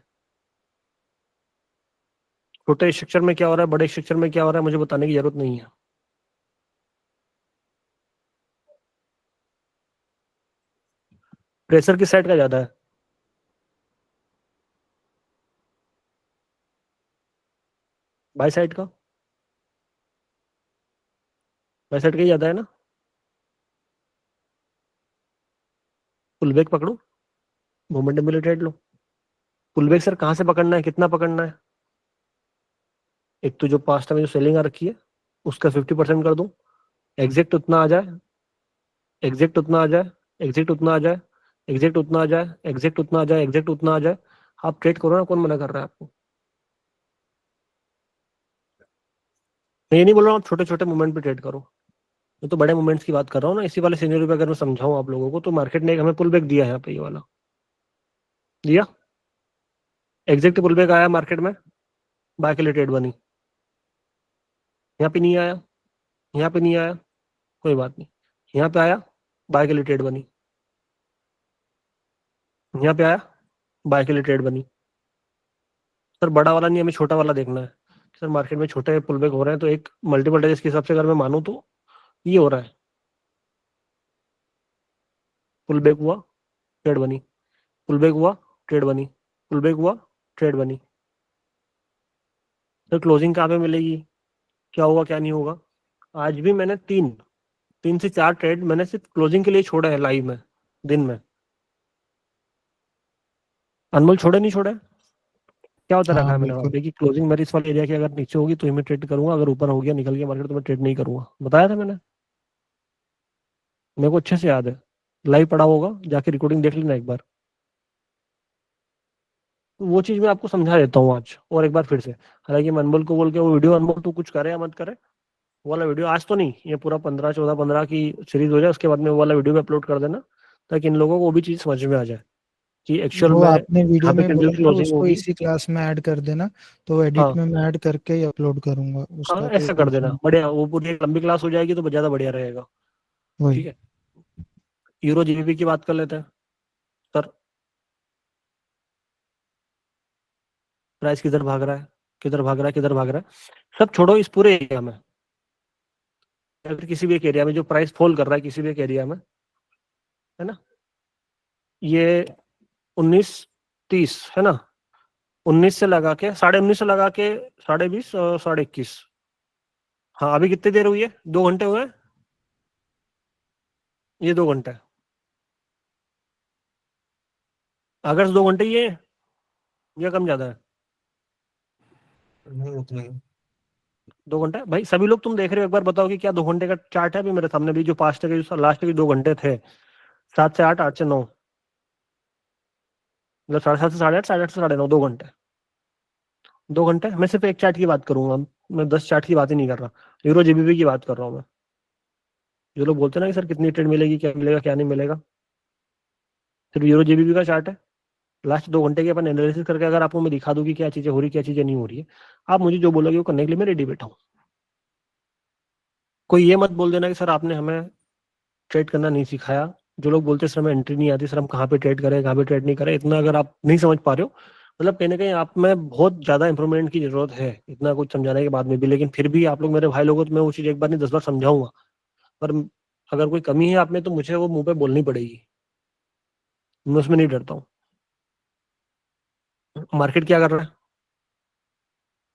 छोटे स्ट्रक्चर में क्या हो रहा है, बड़े स्ट्रक्चर में क्या हो रहा है, मुझे बताने की जरूरत नहीं है। प्रेशर किस साइड का ज्यादा है? बाई साइड का, बाई साइड का ही ज्यादा है ना? पुल बैक पकड़ो, मोमेंटम के लिए ट्रेड लो। पुल बैक सर कहां से पकड़ना है, कितना पकड़ना है? एक तो जो पास्ट में जो सेलिंग आ रखी है उसका 50% कर दूं, एग्जैक्ट उतना आ जाए, एग्जैक्ट उतना आ जाए, एग्जैक्ट उतना आ जाए, एग्जैक्ट उतना आ जाए, एग्जैक्ट उतना आ जाए, एग्जैक्ट उतना आ जाए, आप ट्रेड करो ना, कौन मना कर रहा है आपको? मैं ये नहीं बोल रहा हूँ आप छोटे छोटे मूवमेंट पे ट्रेड करो, मैं तो बड़े मूवमेंट्स की बात कर रहा हूँ ना। इसी वाले सिनेरियो पे अगर मैं समझाऊं आप लोगों को, तो मार्केट ने एक हमें पुल बैक दिया है यहाँ पे, ये वाला दिया, एग्जैक्ट पुल बैक आया मार्केट में, बाय के लिए ट्रेड बनी, यहाँ पे नहीं आया, यहाँ पे नहीं आया, कोई बात नहीं, यहाँ पे आया, बाय के लिए ट्रेड बनी, यहाँ पे आया, बाय के लिए ट्रेड बनी। सर बड़ा वाला नहीं, हमें छोटा वाला देखना है। सर मार्केट में छोटे पुल बैक हो रहे हैं, तो एक मल्टीपल डाइजेस के हिसाब से अगर मैं मानूं तो ये हो रहा है, पुल बैक हुआ, ट्रेड बनी, पुल बैक हुआ, ट्रेड बनी, पुल बैक हुआ, ट्रेड बनी। सर क्लोजिंग कहाँ पे मिलेगी, क्या होगा क्या नहीं होगा? आज भी मैंने तीन से चार ट्रेड मैंने सिर्फ क्लोजिंग के लिए छोड़ा है लाइव में, दिन में। अनमोल छोड़े नहीं छोड़े? क्या होता रखा हाँ है मैंने वहां बिल्कुल। पे कि क्लोजिंग मेरी इस वाले एरिया की अगर नीचे होगी तो ही मैं ट्रेड करूंगा, अगर ऊपर हो गया निकल गया मार्केट तो मैं ट्रेड नहीं करूंगा, बताया था मैंने, मेरे को अच्छे से याद है, लाइव पड़ा होगा, जाके रिकॉर्डिंग देख लेना एक बार। तो वो चीज मैं आपको समझा देता हूँ आज और एक बार फिर से। हालांकि मैं अनमोल को बोल के वो वीडियो, अनमोल तू कुछ करे या मत करे, वो वाला वीडियो आज तो नहीं, ये पूरा 15 14 15 की सीरीज हो जाए, उसके बाद में वो वाला वीडियो में अपलोड कर देना, ताकि इन लोगों को वो भी चीज समझ में आ जाए कि एक्चुअल वो में आपने वीडियो यहाँ पे में कैंडल बोला था क्लोजिंग उसको होगी। इसी क्लास में ऐड कर देना, तो एडिट हाँ में मैं ऐड करके ही अपलोड करूंगा हाँ, उसका, कोई ऐसा कर देना, टेंशन नहीं। बढ़िया, वो पूरी एक लंबी क्लास हो जाएगी तो ज्यादा बढ़िया रहेगा। वही। ठीक है, यूरो जीबीपी की बात कर लेते हैं। सर प्राइस किधर भाग रहा है, किधर भाग रहा है, किधर भाग रहा है, सब छोड़ो, इस पूरे एरिया में, अगर किसी भी एक एरिया में जो प्राइस फॉल कर रहा है किसी भी एक एरिया में, है ना, ये 19 30 है ना, 19 से लगा के 19.5 से लगा के 20.5 और 21.5, हाँ अभी कितनी देर हुई है, 2 घंटे हुए हैं, ये 2 घंटे, अगर 2 घंटे ये है, या कम ज्यादा है? नहीं उतनी। 2 घंटे भाई, सभी लोग तुम देख रहे हो, एक बार बताओ कि क्या 2 घंटे का चार्ट है अभी मेरे सामने भी, जो पास्ट के जो लास्ट के 2 घंटे थे, 7 से 8, 8 से 9, मतलब 7:30 से 8:30, 8:30 से 9:30, 2 घंटे, 2 घंटे। मैं सिर्फ एक चार्ट की बात करूंगा, मैं 10 चार्ट की बात ही नहीं कर रहा, यूरो जीबीपी की बात कर रहा हूँ मैं। जो लोग बोलते हैं ना कि सर कितनी ट्रेड मिलेगी, क्या मिलेगा क्या नहीं मिलेगा, सिर्फ यूरो जीबीपी का चार्ट है, लास्ट 2 घंटे के अपन एनालिसिस करके अगर आपको मैं दिखा दूं कि क्या चीजें हो रही क्या चीजें नहीं हो रही है, आप मुझे जो बोलोगे वो करने के लिए मैं रेडी बैठा हूँ। कोई ये मत बोल देना कि सर आपने हमें ट्रेड करना नहीं सिखाया। जो लोग बोलते हैं सर हमें एंट्री नहीं आती, सर हम कहाँ पे ट्रेड करें कहाँ पे ट्रेड नहीं करें, इतना अगर आप नहीं समझ पा रहे हो, मतलब कहीं ना कहीं आप में बहुत ज्यादा इंप्रूवमेंट की जरूरत है, इतना कुछ समझाने के बाद में भी। लेकिन फिर भी आप लोग मेरे भाई लोगों, तो मैं वो चीज एक बार नहीं 10 बार समझाऊंगा, पर अगर कोई कमी है आप में तो मुझे वो मुंह पे बोलनी पड़ेगी, मैं उसमें नहीं डरता हूँ। मार्केट क्या कर रहा है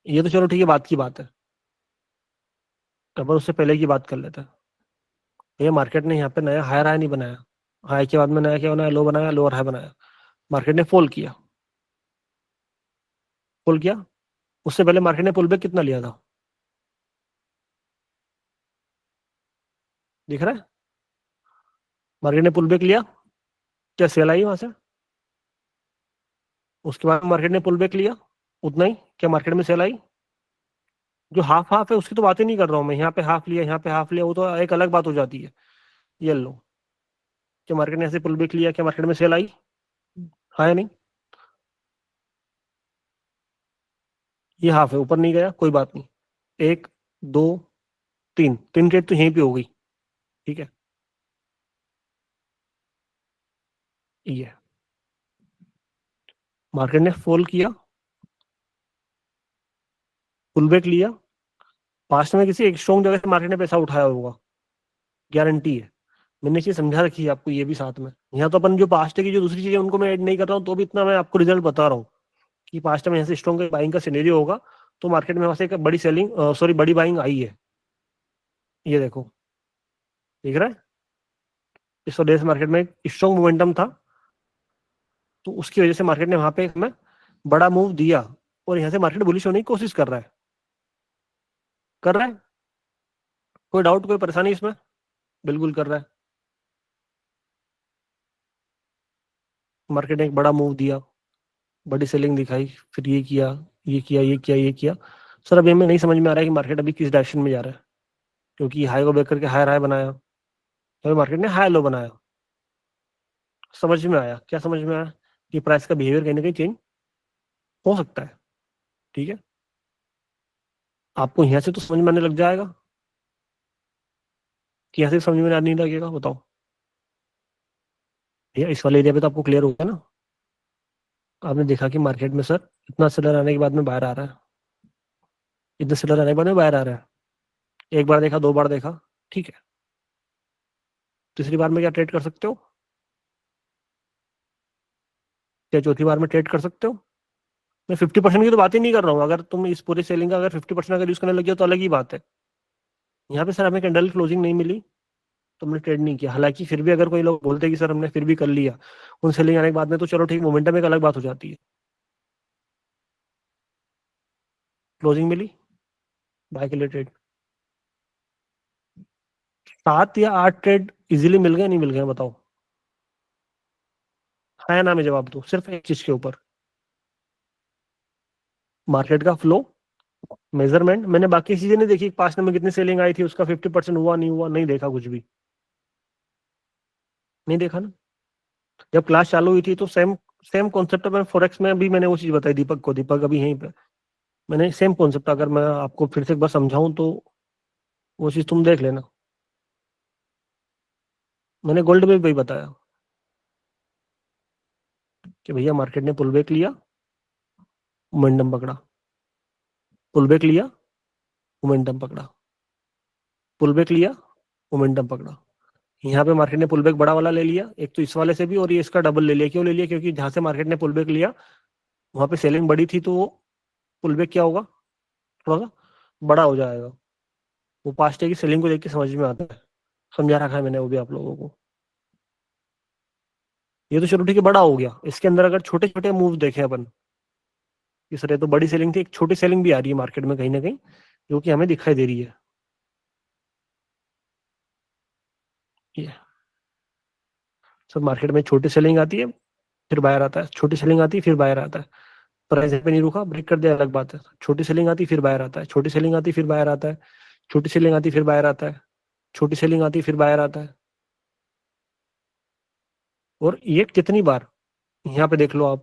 ये तो चलो ठीक है, बात की बात है, अपन उससे पहले की बात कर लेते हैं। ये मार्केट ने यहाँ पे नया हायर हाई नहीं बनाया, हाई के बाद में नया क्या बनाया, लो बनाया, लोअर हाई बनाया, मार्केट ने फॉल किया, फॉल किया, उससे पहले मार्केट ने पुल बैक कितना लिया था, दिख रहा है? मार्केट ने पुल बैक लिया, क्या सेल आई वहां से? उसके बाद मार्केट ने पुल बैक लिया, उतना ही, क्या मार्केट में सेल आई? जो हाफ हाफ है उसकी तो बात ही नहीं कर रहा हूँ मैं, यहाँ पे हाफ लिया, यहाँ पे हाफ लिया, वो तो एक अलग बात हो जाती है। ये लो, क्या मार्केट ने ऐसे पुल बैक लिया, क्या मार्केट में सेल आई? हाँ या नहीं? ये हाफ है, ऊपर नहीं गया, कोई बात नहीं, एक, दो, तीन, तीन ट्रेड तो यहीं पे हो गई, ठीक है, ये मार्केट ने फॉल किया, पुल बैक लिया, पास्ट में किसी एक स्ट्रॉन्ग जगह से मार्केट ने पैसा उठाया होगा, गारंटी है, मैंने चीज समझा रखी है आपको ये भी साथ में। यहाँ तो अपन जो पास्ट की जो दूसरी चीजें उनको मैं ऐड नहीं कर रहा हूँ, तो भी इतना मैं आपको रिजल्ट बता रहा हूँ कि पास्ट में यहाँ से स्ट्रॉन्ग बाइंग का सिनेरियो होगा, तो मार्केट में वहां से एक बड़ी सेलिंग, सॉरी बड़ी बाइंग आई है, ये देखो, दिख रहा है? इस वजह से मार्केट में एक स्ट्रॉन्ग मोमेंटम था, तो उसकी वजह से मार्केट ने वहां पे हमें बड़ा मूव दिया, और यहाँ से मार्केट बुलिश होने की कोशिश कर रहा है, कर रहा है? कोई डाउट, कोई परेशानी इसमें? बिल्कुल कर रहा है। मार्केट ने एक बड़ा मूव दिया, बड़ी सेलिंग दिखाई, फिर ये किया, ये किया, ये किया, ये किया। सर अभी हमें नहीं समझ में आ रहा है कि मार्केट अभी किस डायरेक्शन में जा रहा है, क्योंकि हाई को ब्रेक करके हायर हाई बनाया, तो मार्केट ने हाई लो बनाया। समझ में आया? क्या समझ में आया? कि प्राइस का बिहेवियर कहीं ना कहीं चेंज हो सकता है। ठीक है, आपको यहाँ से तो समझ में आने लग जाएगा कि यहाँ से समझ में नहीं लगेगा? बताओ भैया, इस वाले एरिया पे तो आपको क्लियर हो गया ना? आपने देखा कि मार्केट में सर इतना सेलर आने के बाद में बाहर आ रहा है, इतने सेलर आने के बाद में बाहर आ रहा है। एक बार देखा, दो बार देखा, ठीक है, तीसरी बार में क्या ट्रेड कर सकते हो? क्या चौथी बार में ट्रेड कर सकते हो? मैं 50% की तो बात ही नहीं कर रहा हूँ। अगर तुम इस पूरी सेलिंग का अगर 50% अगर यूज करने लगे हो तो अलग ही बात है। यहाँ पे सर हमें कैंडल क्लोजिंग नहीं मिली तो हमने ट्रेड नहीं किया। हालांकि फिर भी अगर कोई लोग बोलते हैं कि सर हमने फिर भी कर लिया उन सेलिंग आने के बाद में, तो चलो ठीक, मोमेंटम एक अलग बात हो जाती है। क्लोजिंग मिली, बाय के लिए ट्रेड, 7 या 8 ट्रेड इजीली मिल गए, नहीं मिल गए बताओ? हाँ या ना में जवाब दो, सिर्फ एक चीज के ऊपर, मार्केट का फ्लो, मेजरमेंट। मैंने बाकी चीजें नहीं देखी, 5 नंबर कितनी सेलिंग आई थी, उसका 50% हुआ नहीं हुआ, नहीं देखा, कुछ भी नहीं देखा ना। जब क्लास चालू हुई थी तो सेम सेम कॉन्सेप्ट में फॉरेक्स में भी मैंने वो चीज बताई दीपक को। दीपक अभी यहीं पे, मैंने सेम कॉन्सेप्ट, अगर मैं आपको फिर से एक बार समझाऊं तो वो चीज तुम देख लेना। मैंने गोल्ड में भी बताया कि भैया मार्केट ने पुल बैक लिया, मोमेंटम पकड़ा, पुल बैक लिया, मोमेंटम पकड़ा, पुल बैक लिया, मोमेंटम पकड़ा। यहाँ पे मार्केट ने पुल बैक बड़ा वाला ले लिया, एक तो इस वाले से भी, और ये इसका डबल ले लिया। क्यों ले लिया? क्योंकि जहां से मार्केट ने पुल बैक लिया वहां पे सेलिंग बड़ी थी, तो वो पुल बैक क्या होगा, थोड़ा सा बड़ा हो जाएगा। वो पास्ट डे की सेलिंग को देख के समझ में आता है, समझा रखा है मैंने वो भी आप लोगों को। ये तो चलो ठीक है, बड़ा हो गया। इसके अंदर अगर छोटे छोटे मूव देखें अपन, इस तरह तो बड़ी सेलिंग थी, एक छोटी सेलिंग भी आ रही है मार्केट में कहीं ना कहीं, जो कि हमें दिखाई दे रही है। ये सब मार्केट में छोटी सेलिंग आती है, फिर बायर आता है, छोटी सेलिंग आती है, फिर बायर आता है। प्राइस पे नहीं रुका, ब्रेक कर दिया, अलग बात है। छोटी सेलिंग आती, फिर बायर आता है, छोटी सेलिंग आती, फिर बायर आता है, छोटी सेलिंग आती, फिर बायर आता है, छोटी सेलिंग आती, फिर बायर आता है। और ये कितनी बार, यहाँ पे देख लो आप,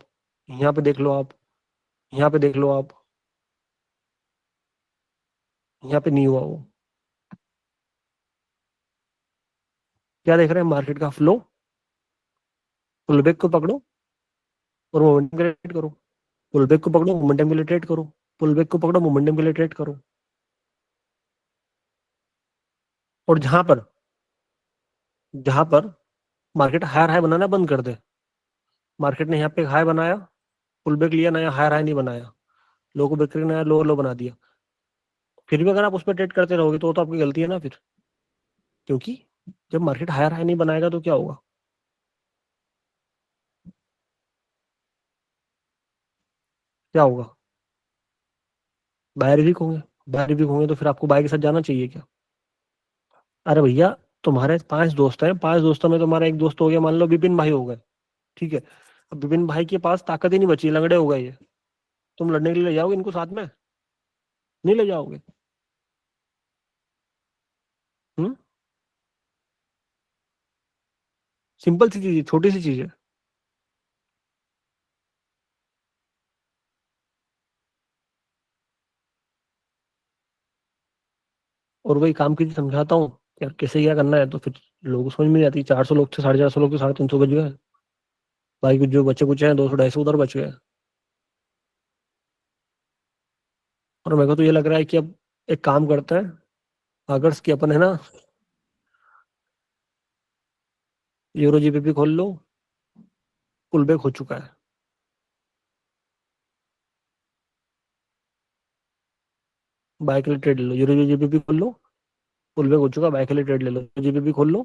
यहाँ पे देख लो आप, यहाँ पे देख लो आप, यहाँ पे नहीं हुआ वो। क्या देख रहे हैं? मार्केट का फ्लो, पुल बैक को पकड़ो और मोमेंटम के लिए ट्रेड करो, पुल बैक को पकड़ो, मोमेंटम के लिए ट्रेड करो, पुल बैक को पकड़ो, मोमेंटम के लिए ट्रेड करो। और जहां पर मार्केट हायर हाई बनाना बंद कर दे, मार्केट ने यहाँ पे हाई बनाया, पुल बैक लिया, नया हायर हाई नहीं बनाया, लो को ब्रेक करके नया लो लो बना दिया, फिर भी अगर आप उस पर ट्रेड करते रहोगे तो आपकी गलती है ना फिर। क्योंकि जब मार्केट हायर हाई नहीं बनाएगा तो क्या होगा? क्या होगा? बायर वीक होंगे, बायर वीक होंगे तो फिर आपको बाय के साथ जाना चाहिए क्या? अरे भैया, तुम्हारे 5 दोस्त हैं, 5 दोस्तों में तुम्हारा एक दोस्त हो गया, मान लो विपिन भाई हो गए, ठीक है। अब विपिन भाई के पास ताकत ही नहीं बची, लंगड़े हो गए ये, तुम लड़ने के लिए ले जाओगे इनको साथ में? नहीं ले जाओगे। हम्म, सिंपल सी चीज है, छोटी सी चीज है। और वही काम की चीज समझाता हूँ यार, कैसे क्या करना है, तो फिर लोगों को समझ में नहीं आती। 400 लोग थे, 450 लोग थे, 350 बच गए। भाई कुछ जो बच्चे कुछ हैं, 200 250 उधर बच गए। और मेरे को तो ये लग रहा है कि अब एक काम करते हैं, अगर कि अपन है ना, यूरो जीबीपी खोल लो, पुल बैक हो चुका है, बाय के लिए ट्रेड ले लो। यूरो जीबीपी खोल लो, पुल बैक हो चुका, बाय के लिए ट्रेड ले लो। जीबीपी खोल लो,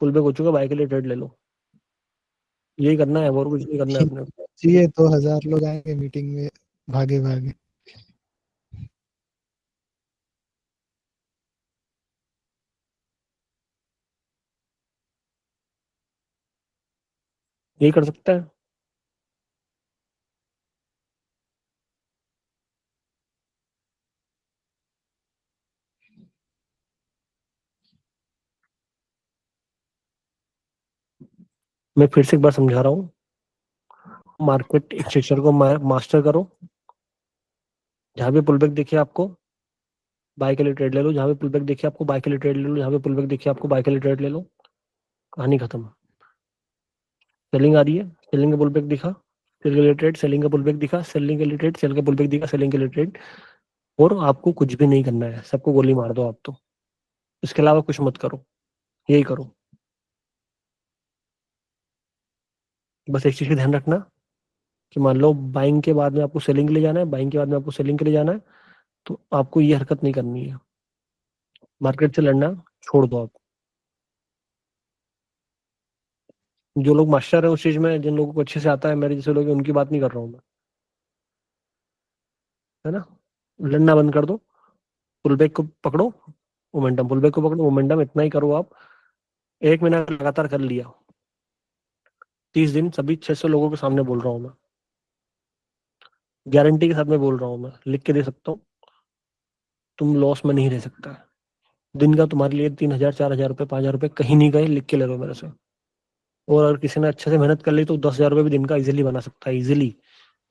पुल बैक हो चुका, बाय के लिए ट्रेड ले लो। यही करना है, और कुछ नहीं करना है अपने को। ये 2000 लोग आएंगे मीटिंग में, भागे भागे। यही कर सकता है। मैं फिर से एक बार समझा रहा हूँ, मार्केट स्ट्रक्चर को मास्टर करो। जहां भी पुल बैक दिखे आपको बाय के लिए ट्रेड ले लो, जहां पे पुल बैक दिखे आपको बाय के लिए ट्रेड ले लो, जहां पे पुल बैक दिखे आपको बाय के लिए ट्रेड ले लो। कहानी खत्म। सेलिंग आ रही है, सेलिंग का पुल बैक दिखा, सेल के लिए ट्रेड, सेलिंग का पुल बैक दिखा, सेलिंग के लिए ट्रेड, सेल का पुल बैक दिखा, सेलिंग के लिए ट्रेड। और आपको कुछ भी नहीं करना है, सबको गोली मार दो आप तो। इसके अलावा कुछ मत करो, यही करो। बस एक चीज का ध्यान रखना कि मान लो बाइंग के बाद में आपको सेलिंग के लिए जाना है, बाइंग के बाद में आपको सेलिंग के लिए जाना है, तो आपको ये हरकत नहीं करनी है। मार्केट से लड़ना छोड़ दो आप। जो लोग मास्टर है उस चीज में, जिन लोगों को अच्छे से आता है, मेरे जैसे लोग हैं, उनकी बात नहीं कर रहा हूँ मैं, है ना। लड़ना बंद कर दो, पुल बैक को पकड़ो, मोमेंटम, पुल बैक को पकड़ो, मोमेंटम, इतना ही करो आप। 1 महीना लगातार कर लिया, 30 दिन सभी 600 लोगों के सामने बोल रहा हूँ मैं, गारंटी के साथ में बोल रहा हूँ मैं, लिख के दे सकता हूँ। तुम लॉस में नहीं रह सकता है। दिन का तुम्हारे लिए 3,000, 4,000 रुपये, 5,000 रुपये कहीं नहीं गए, लिख के ले लो मेरे से। और अगर किसी ने अच्छे से मेहनत कर ली तो 10,000 रुपये भी दिन का इजीली बना सकता है, इजीली।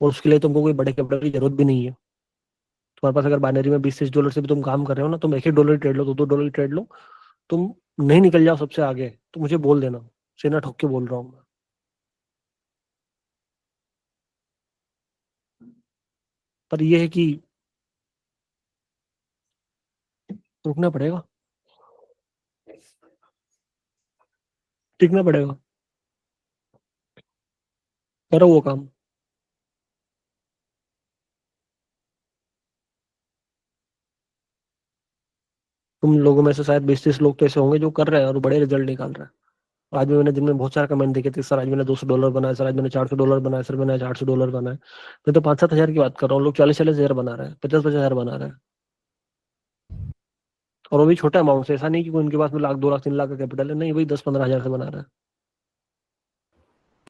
और उसके लिए तुमको कोई बड़े कैपिटल की जरूरत भी नहीं है। तुम्हारे पास अगर बाइनरी में 20-30 डॉलर से भी तुम काम कर रहे हो ना, तुम $1 ट्रेड लो, $2 ट्रेड लो, तुम नहीं निकल जाओ सबसे आगे तो मुझे बोल देना, सीना ठोक के बोल रहा हूँ मैं। पर यह है कि रुकना पड़ेगा, टिकना पड़ेगा, करो वो काम। तुम लोगों में से शायद 20-30 लोग तो ऐसे होंगे जो कर रहे हैं और बड़े रिजल्ट निकाल रहे हैं। आज भी मैंने दिन में बहुत सारे कमेंट देखे थे, सर आज मैंने $200 बनाया, सर आज मैंने $400 बनाया, सर मैंने आज $800 बनाया। मैं तो 5-7 हज़ार की बात कर रहा हूँ, लोग 40-40 हज़ार बना रहे हैं, 50-50 हज़ार बना रहे हैं। और वो भी छोटा अमाउंट से, ऐसा नहीं कि उनके पास में लाख, 2 लाख, 3 लाख का कैपिटल है, नहीं, वही 10-15 हज़ार से बना रहे हैं।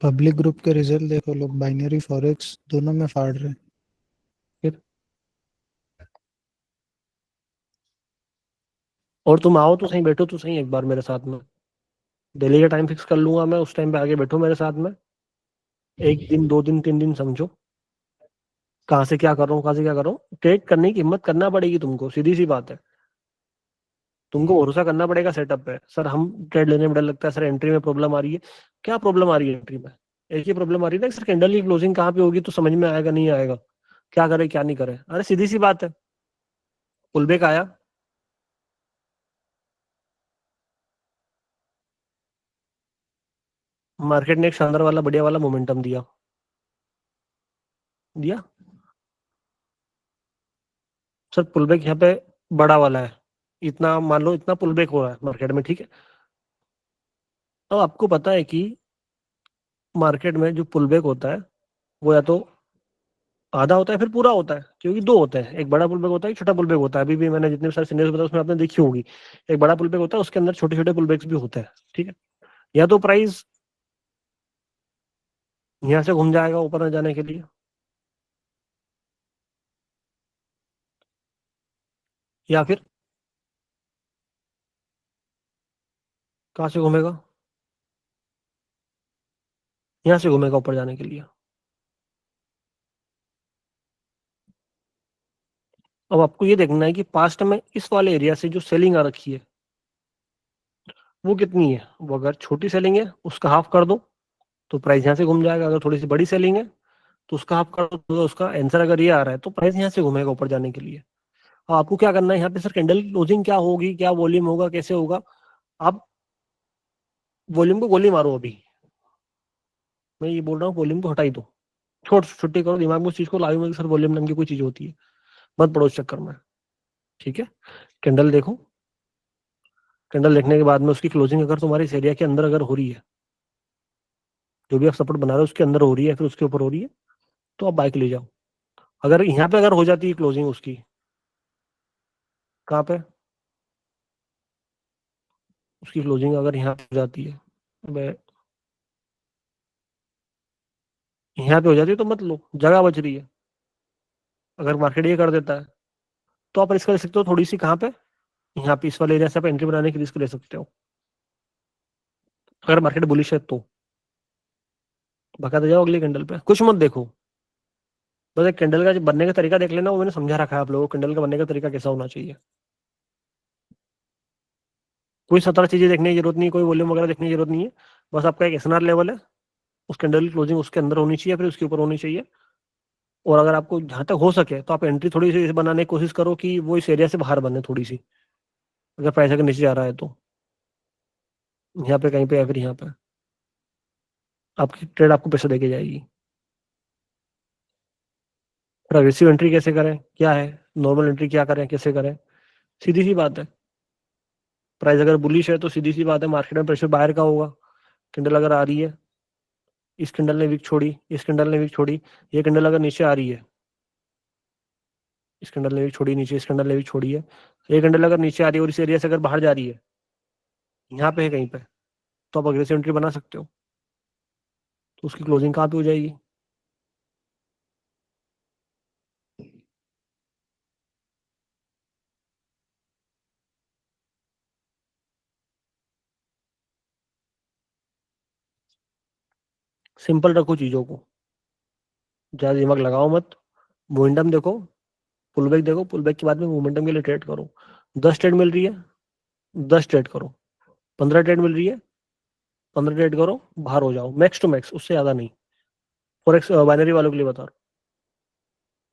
पब्लिक ग्रुप के रिजल्ट देखो, लोग बाइनरी फॉरेक्स दोनों में फाड़ रहे हैं। फिर और तुम आओ तो सही, बैठो तो सही एक बार मेरे साथ में, डेली का टाइम फिक्स कर लूंगा मैं, उस टाइम पे आगे बैठो मेरे साथ में, 1 दिन, 2 दिन, 3 दिन समझो कहाँ से क्या कर रहा हूँ, कहाँ से क्या कर रहा हूँ। ट्रेड करने की हिम्मत करना पड़ेगी तुमको, सीधी सी बात है। तुमको भरोसा करना पड़ेगा सेटअप पे। सर हम ट्रेड लेने में डर लगता है, सर एंट्री में प्रॉब्लम आ रही है। क्या प्रॉब्लम आ रही है एंट्री में? एक ही प्रॉब्लम आ रही है ना, सर कैंडल की क्लोजिंग कहाँ पे होगी तो समझ में आएगा, नहीं आएगा, क्या करे क्या नहीं करे। अरे सीधी सी बात है, पुल बैक आया, मार्केट ने एक शानदार वाला बढ़िया वाला मोमेंटम दिया दिया सर पुल बैक यहाँ पे बड़ा वाला है, इतना मान लो, इतना पुल बैक हो रहा है मार्केट में, ठीक है। अब आपको पता है कि मार्केट में जो पुल बैक होता है वो या तो आधा होता है फिर पूरा होता है, क्योंकि दो होते हैं, एक बड़ा पुल बैक होता है, एक छोटा पुल बैक होता है। अभी भी मैंने जितने सारे सीनियर्स बताया उसमें आपने देखी होगी, एक बड़ा पुल बैक होता है, उसके अंदर छोटे छोटे पुल बैक्स भी होते हैं, ठीक है। या तो प्राइस यहाँ से घूम जाएगा ऊपर न जाने के लिए, या फिर कहाँ से घूमेगा, यहाँ से घूमेगा ऊपर जाने के लिए। अब आपको ये देखना है कि पास्ट में इस वाले एरिया से जो सेलिंग आ रखी है वो कितनी है। वो अगर छोटी सेलिंग है उसका हाफ कर दो तो प्राइस यहाँ से घूम जाएगा, अगर थोड़ी सी बड़ी सेलिंग है तो उसका हाफ कर दो, तो उसका आंसर अगर ये आ रहा है तो प्राइस यहाँ से घूमेगा ऊपर जाने के लिए। अब आपको क्या करना है यहाँ पे, सर कैंडल की क्लोजिंग क्या होगी, क्या वॉल्यूम होगा, कैसे होगा, आप वॉल्यूम को गोली मारो अभी। मैं ये बोल रहा हूँ वॉल्यूम को हटाई दो, छोड़ छुट्टी करो, दिमाग में उस चीज को लाइव में कि सर वॉल्यूम नाम की कोई चीज होती है, मत पड़ो उस चक्कर में, ठीक है। कैंडल देखो, कैंडल देखने के बाद में उसकी क्लोजिंग अगर तुम्हारे इस एरिया के अंदर अगर हो रही है, जो भी आप सपोर्ट बना रहे हो उसके अंदर हो रही है, फिर उसके ऊपर हो रही है, तो आप बाइक ले जाओ। अगर यहाँ पे अगर हो जाती है क्लोजिंग उसकी, कहाँ पे, उसकी क्लोजिंग अगर यहाँ पे हो जाती है, मैं यहाँ पे हो जाती है तो मत लो, जगह बच रही है। अगर मार्केट ये कर देता है तो आप रिस्क ले सकते हो थोड़ी सी। कहाँ पे? यहाँ पे इस वाले एरिया से आप एंट्री बनाने की रिस्क ले सकते हो, अगर मार्केट बुलिश है तो। बकायदा जाओ अगली कैंडल पे, कुछ मत देखो, बस एक कैंडल का जो बनने का तरीका देख लेना, वो मैंने समझा रखा है आप लोगों को, कैंडल का बनने का तरीका कैसा होना चाहिए। कोई 17 चीजें देखने की जरूरत नहीं, कोई वॉल्यूम वगैरह देखने की जरूरत नहीं है। बस आपका एक एसएनआर लेवल है, उस कैंडल की क्लोजिंग उसके अंदर होनी चाहिए, फिर उसके ऊपर होनी चाहिए। और अगर आपको जहां तक हो सके तो आप एंट्री थोड़ी सी बनाने की कोशिश करो कि वो इस एरिया से बाहर बने थोड़ी सी, अगर प्राइस अगर नीचे जा रहा है तो। यहाँ पे कहीं पे या फिर यहाँ पे आपकी ट्रेड आपको पैसा देके जाएगी। फिर अग्रेसिव एंट्री कैसे करें, क्या है नॉर्मल एंट्री, क्या करें, कैसे करें? सीधी सी बात है, प्राइस अगर बुलिश है तो सीधी सी बात है मार्केट में प्रेशर बाहर का होगा। कैंडल अगर आ रही है, इस कैंडल ने वीक छोड़ी, इस कैंडल ने वीक छोड़ी, ये कैंडल अगर नीचे आ रही है, इस कैंडल ने वीक छोड़ी नीचे, इस कैंडल ने वीक छोड़ी है, ये कैंडल अगर नीचे आ रही है और इस एरिया से अगर बाहर जा रही है, यहाँ पे है कहीं पे, तो आप अग्रेसिव एंट्री बना सकते हो। तो उसकी क्लोजिंग कहाँ पे हो जाएगी? सिंपल रखो चीजों को, ज्यादा दिमाग लगाओ मत। मोमेंटम देखो, पुल बैक देखो, पुल बैक के बाद में मोमेंटम के लिए ट्रेड करो। 10 ट्रेड मिल रही है, 10 ट्रेड करो। 15 ट्रेड मिल रही है, 15 ट्रेड करो, बाहर हो जाओ, मैक्स टू मैक्स, उससे ज्यादा नहीं। फॉरेक्स बाइनरी वालों के लिए बता रहा हूँ,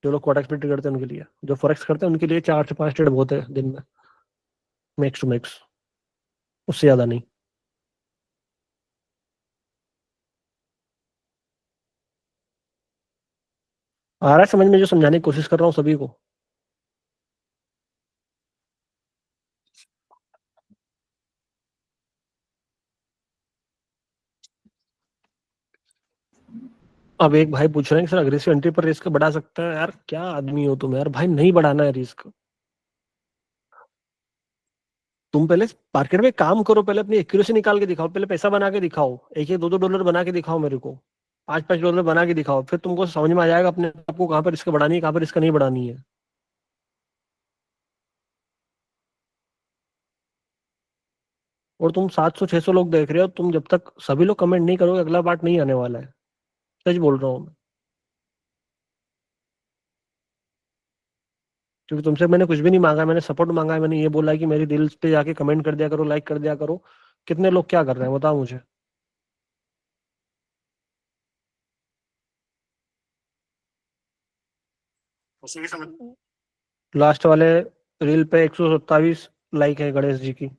जो लोग क्वार्टर ट्रेड करते हैं उनके लिए, जो फॉरेक्स करते हैं उनके लिए 4 से 5 ट्रेड बहुत है दिन में, मैक्स टू मैक्स, उससे ज्यादा नहीं। आ रहा है समझ में जो समझाने की कोशिश कर रहा हूँ सभी को? अब एक भाई पूछ रहे हैं कि सर अग्रेसिव एंट्री पर रिस्क बढ़ा सकता है। यार क्या आदमी हो तुम यार, भाई नहीं बढ़ाना है रिस्क। तुम पहले मार्केट में काम करो, पहले अपनी एक्यूरेसी निकाल के दिखाओ, पहले पैसा बना के दिखाओ, एक एक दो डॉलर बना के दिखाओ मेरे को, 5 5 डॉलर बना के दिखाओ, फिर तुमको समझ में आ जाएगा अपने आपको कहाँ पर रिस्क बढ़ानी है, कहाँ पर रिस्क नहीं बढ़ानी है। और तुम 700 600 लोग देख रहे हो, तुम जब तक सभी लोग कमेंट नहीं करोगे अगला पार्ट नहीं आने वाला है, सच बोल रहा हूँ मैं। क्योंकि तुमसे मैंने कुछ भी नहीं मांगा, मैंने सपोर्ट मांगा है, मैंने ये बोला है कि मेरी रील्स पे जाके कमेंट कर दिया करो, लाइक कर दिया करो। कितने लोग क्या कर रहे हैं बताओ मुझे। लास्ट वाले रील पे 127 लाइक है गणेश जी की।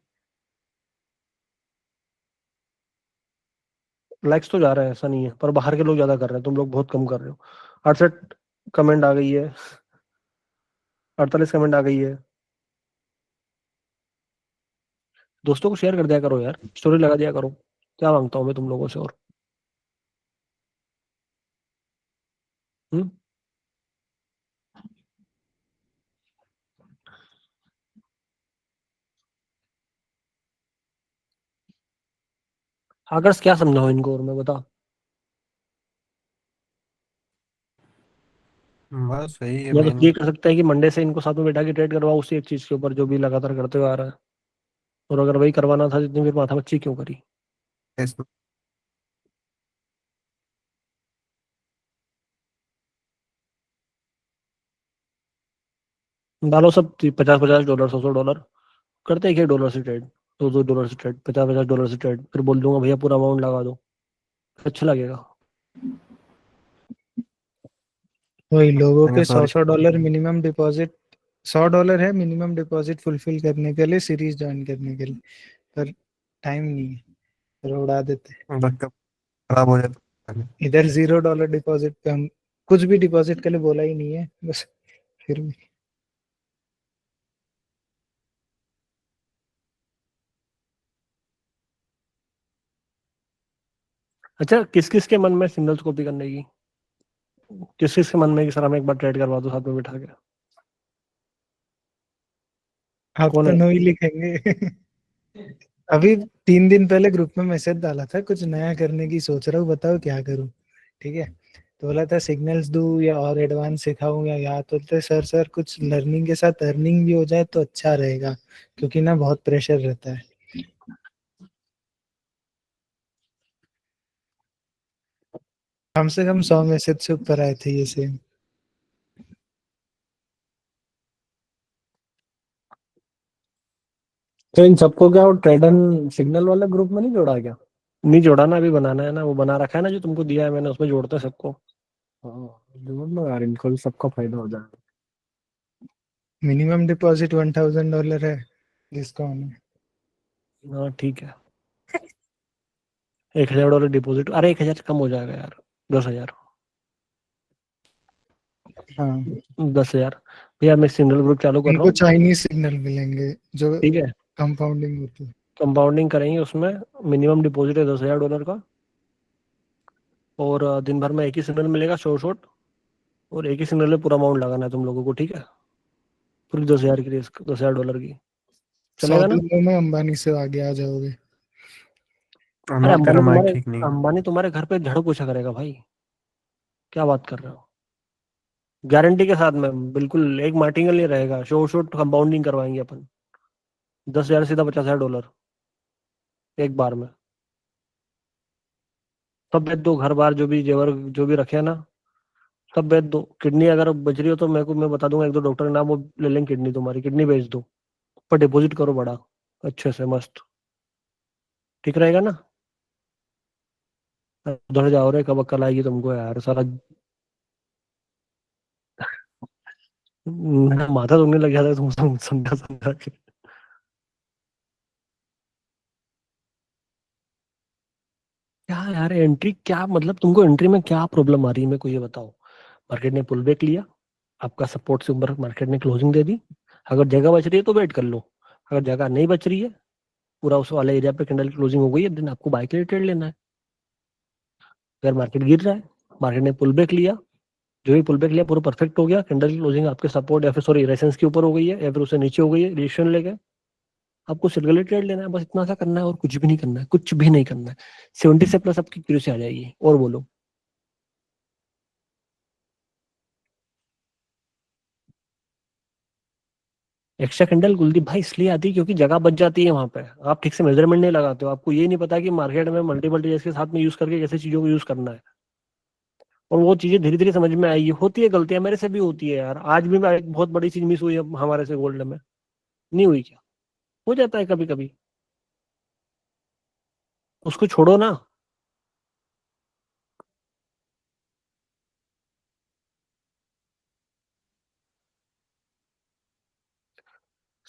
लाइक्स तो जा रहे हैं ऐसा नहीं है, पर बाहर के लोग ज्यादा कर रहे हैं, तुम लोग बहुत कम कर रहे हो। 68 कमेंट आ गई है, 48 कमेंट आ गई है। दोस्तों को शेयर कर दिया करो यार, स्टोरी लगा दिया करो, क्या मांगता हूँ मैं तुम लोगों से और। हम्म। आकर्ष क्या समझाओ इनको और मैं बता। बस यही है या तो मेन। ये कर सकते हैं कि मंडे से इनको साथ में बैठा के ट्रेड करवाओ उसी एक चीज के ऊपर जो भी लगातार करते हुए आ रहा है। और अगर वही करवाना था जितनी फिर माथा पच्ची क्यों करी? डालो सब 50 50 डॉलर, 100 100 डॉलर, करते हैं $1 से ट्रेड, $2 2 से ट्रेड, 50 50 डॉलर से ट्रेड, फिर बोल दूंगा भैया पूरा अमाउंट लगा दो, अच्छा लगेगा। वही लोगों मैंने के तो 100 100 डॉलर मिनिमम डिपॉजिट, $100 है मिनिमम डिपॉजिट फुलफिल करने के लिए, सीरीज ज्वाइन करने के लिए, पर टाइम नहीं है, फिर उड़ा देते हैं। बस खराब हो जाता है। इधर $0 डिपॉजिट पे हम कुछ भी डिपॉजिट के लिए बोला ही नहीं है, बस फिर भी। अच्छा किस किस के मन में सिग्नल्स कॉपी करने की, किस किस के मन में कि सर हमें एक बार ट्रेड करवा दो साथ में बैठा के? आप कौन तो है? नो ही लिखेंगे। अभी 3 दिन पहले ग्रुप में मैसेज डाला था, कुछ नया करने की सोच रहा हूँ, बताओ क्या करूँ। ठीक है, तो बोला था सिग्नल्स दूं या और एडवांस सिखाऊं या याद होते सर कुछ लर्निंग के साथ अर्निंग भी हो जाए तो अच्छा रहेगा, क्योंकि ना बहुत प्रेशर रहता है। कम से कम 100 मैसेज से ऊपर आए थे ये सेम। तो इन सबको क्या वो ट्रेडन सिग्नल वाले ग्रुप में नहीं जोड़ा क्या? नहीं जोड़ा ना, अभी बनाना है ना, वो बना रखा है ना जो तुमको दिया है मैंने, उसमें जोड़ते हैं सबको। हाँ जोड़ लो यार, इनको भी सबका फायदा हो जाएगा। मिनिमम डिपॉजिट $1000 है जिसका होना है। हाँ ठीक है, $1000 डिपॉजिट, अरे 1000 कम हो जाएगा यार, 10,000, हाँ 10,000। भैया मैं सिग्नल ग्रुप चालू कर रहा इनको हूँ, चाइनीज सिग्नल मिलेंगे जो ठीक है। कंपाउंडिंग होती है। कंपाउंडिंग करेंगे उसमें, मिनिमम डिपॉजिट है $10,000 का, और दिन भर में एक ही सिग्नल मिलेगा शॉर्ट, और एक ही सिग्नल में पूरा अमाउंट लगाना है तुम लोगों को, ठीक है, पूरी 10,000 की रिस्क, $10,000 की, 100 चलेगा ना? दिनों में अंबानी से आगे आ जाओगे। अरे अमर तेरा माइक ठीक नहीं है। अंबानी तुम्हारे घर पे झाड़ू पोछा करेगा भाई, क्या बात कर रहे हो? गारंटी के साथ में बिल्कुल, एक मार्टिंगल नहीं रहेगा, शॉर्ट कंपाउंडिंग करवाएंगे अपन, 10,000 सीधा $50,000 एक बार में। सब बेच दो, घर बार जो भी जेवर जो भी रखे हैं ना, सब बेच दो। किडनी अगर बच रही हो तो मैं बता दूंगा एक दो डॉक्टर के नाम, वो ले लेंगे किडनी तुम्हारी, किडनी बेच दो, पर डिपॉजिट करो बड़ा, अच्छे से मस्त, ठीक रहेगा ना? उधर जाओ रे, कब अक्ल आएगी तुमको यार, सारा माथा दुखने लग जाता है तुम समझा समझा के। क्या यार एंट्री, क्या मतलब तुमको एंट्री में क्या प्रॉब्लम आ रही है मेरे को ये बताओ। मार्केट ने पुल बैक लिया, आपका सपोर्ट से ऊपर मार्केट ने क्लोजिंग दे दी, अगर जगह बच रही है तो वेट कर लो, अगर जगह नहीं बच रही है, पूरा उस वाले एरिया पे कैंडल क्लोजिंग हो गई है, दिन आपको बाय के लिए ट्रेड लेना है। अगर मार्केट गिर रहा है, मार्केट ने पुल बैक लिया, जो भी पुल बैक लिया पूरा परफेक्ट हो गया, कैंडल की क्लोजिंग आपके सपोर्ट या फिर सॉरी रेसेंस के ऊपर हो गई है या फिर उससे नीचे हो गई है, रिएक्शन लेके आपको सिंगल ट्रेड लेना है, बस इतना सा करना है और कुछ भी नहीं करना है, कुछ भी नहीं करना है। 70 से प्लस आपकी क्यूरेसी आ जाएगी। और बोलो। एक्स्ट्रा कैंडल कुलदीप भाई इसलिए आती है क्योंकि जगह बच जाती है वहां पे, आप ठीक से मेजरमेंट नहीं लगाते हो, आपको ये नहीं पता कि मार्केट में मल्टीपल ट्रेडर्स के साथ में यूज करके कैसे चीजों को यूज करना है, और वो चीजें धीरे धीरे समझ में आएगी। होती है गलतियां, मेरे से भी होती है यार, आज भी मैं एक बहुत बड़ी चीज मिस हुई है हमारे से गोल्ड में, नहीं हुई क्या? हो जाता है कभी कभी, उसको छोड़ो ना।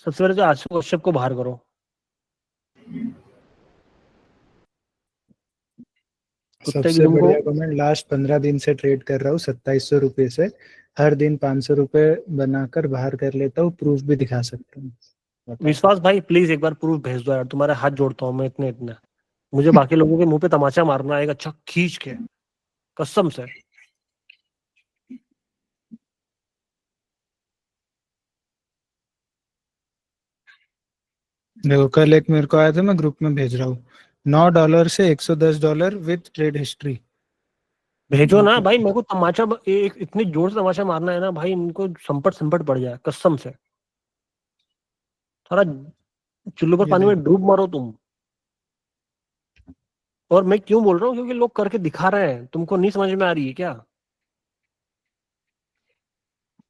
सबसे पहले तो आशु कश्यप को बाहर करो। कुत्ते की सबसे तुमको बढ़िया कमेंट, लास्ट 15 दिन से ट्रेड कर रहा हूँ 2700 रुपये से, हर दिन 500 रुपये बनाकर बाहर कर लेता हूँ, प्रूफ भी दिखा सकता हूँ। बताओ। विश्वास भाई प्लीज एक बार प्रूफ भेज दो यार, तुम्हारे हाथ जोड़ता हूँ मैं, इतने इतने मुझे बाकी लोगों के मुंह पे तमाचा मारना है एक अच्छा खींच के, कसम से। देखो कल एक मेरे को आया था, मैं ग्रुप में भेज रहा हूँ, $9 से $110 विद ट्रेड हिस्ट्री। भेजो ना भाई, मेरे को तमाचा एक इतनी जोर से तमाचा मारना है ना भाई, इनको संपट संपट पड़ जाए कसम से, सारा चुल्लू पर ये पानी देख, में डूब मारो तुम। और मैं क्यों बोल रहा हूँ, क्योंकि लोग करके दिखा रहे हैं, तुमको नहीं समझ में आ रही है क्या?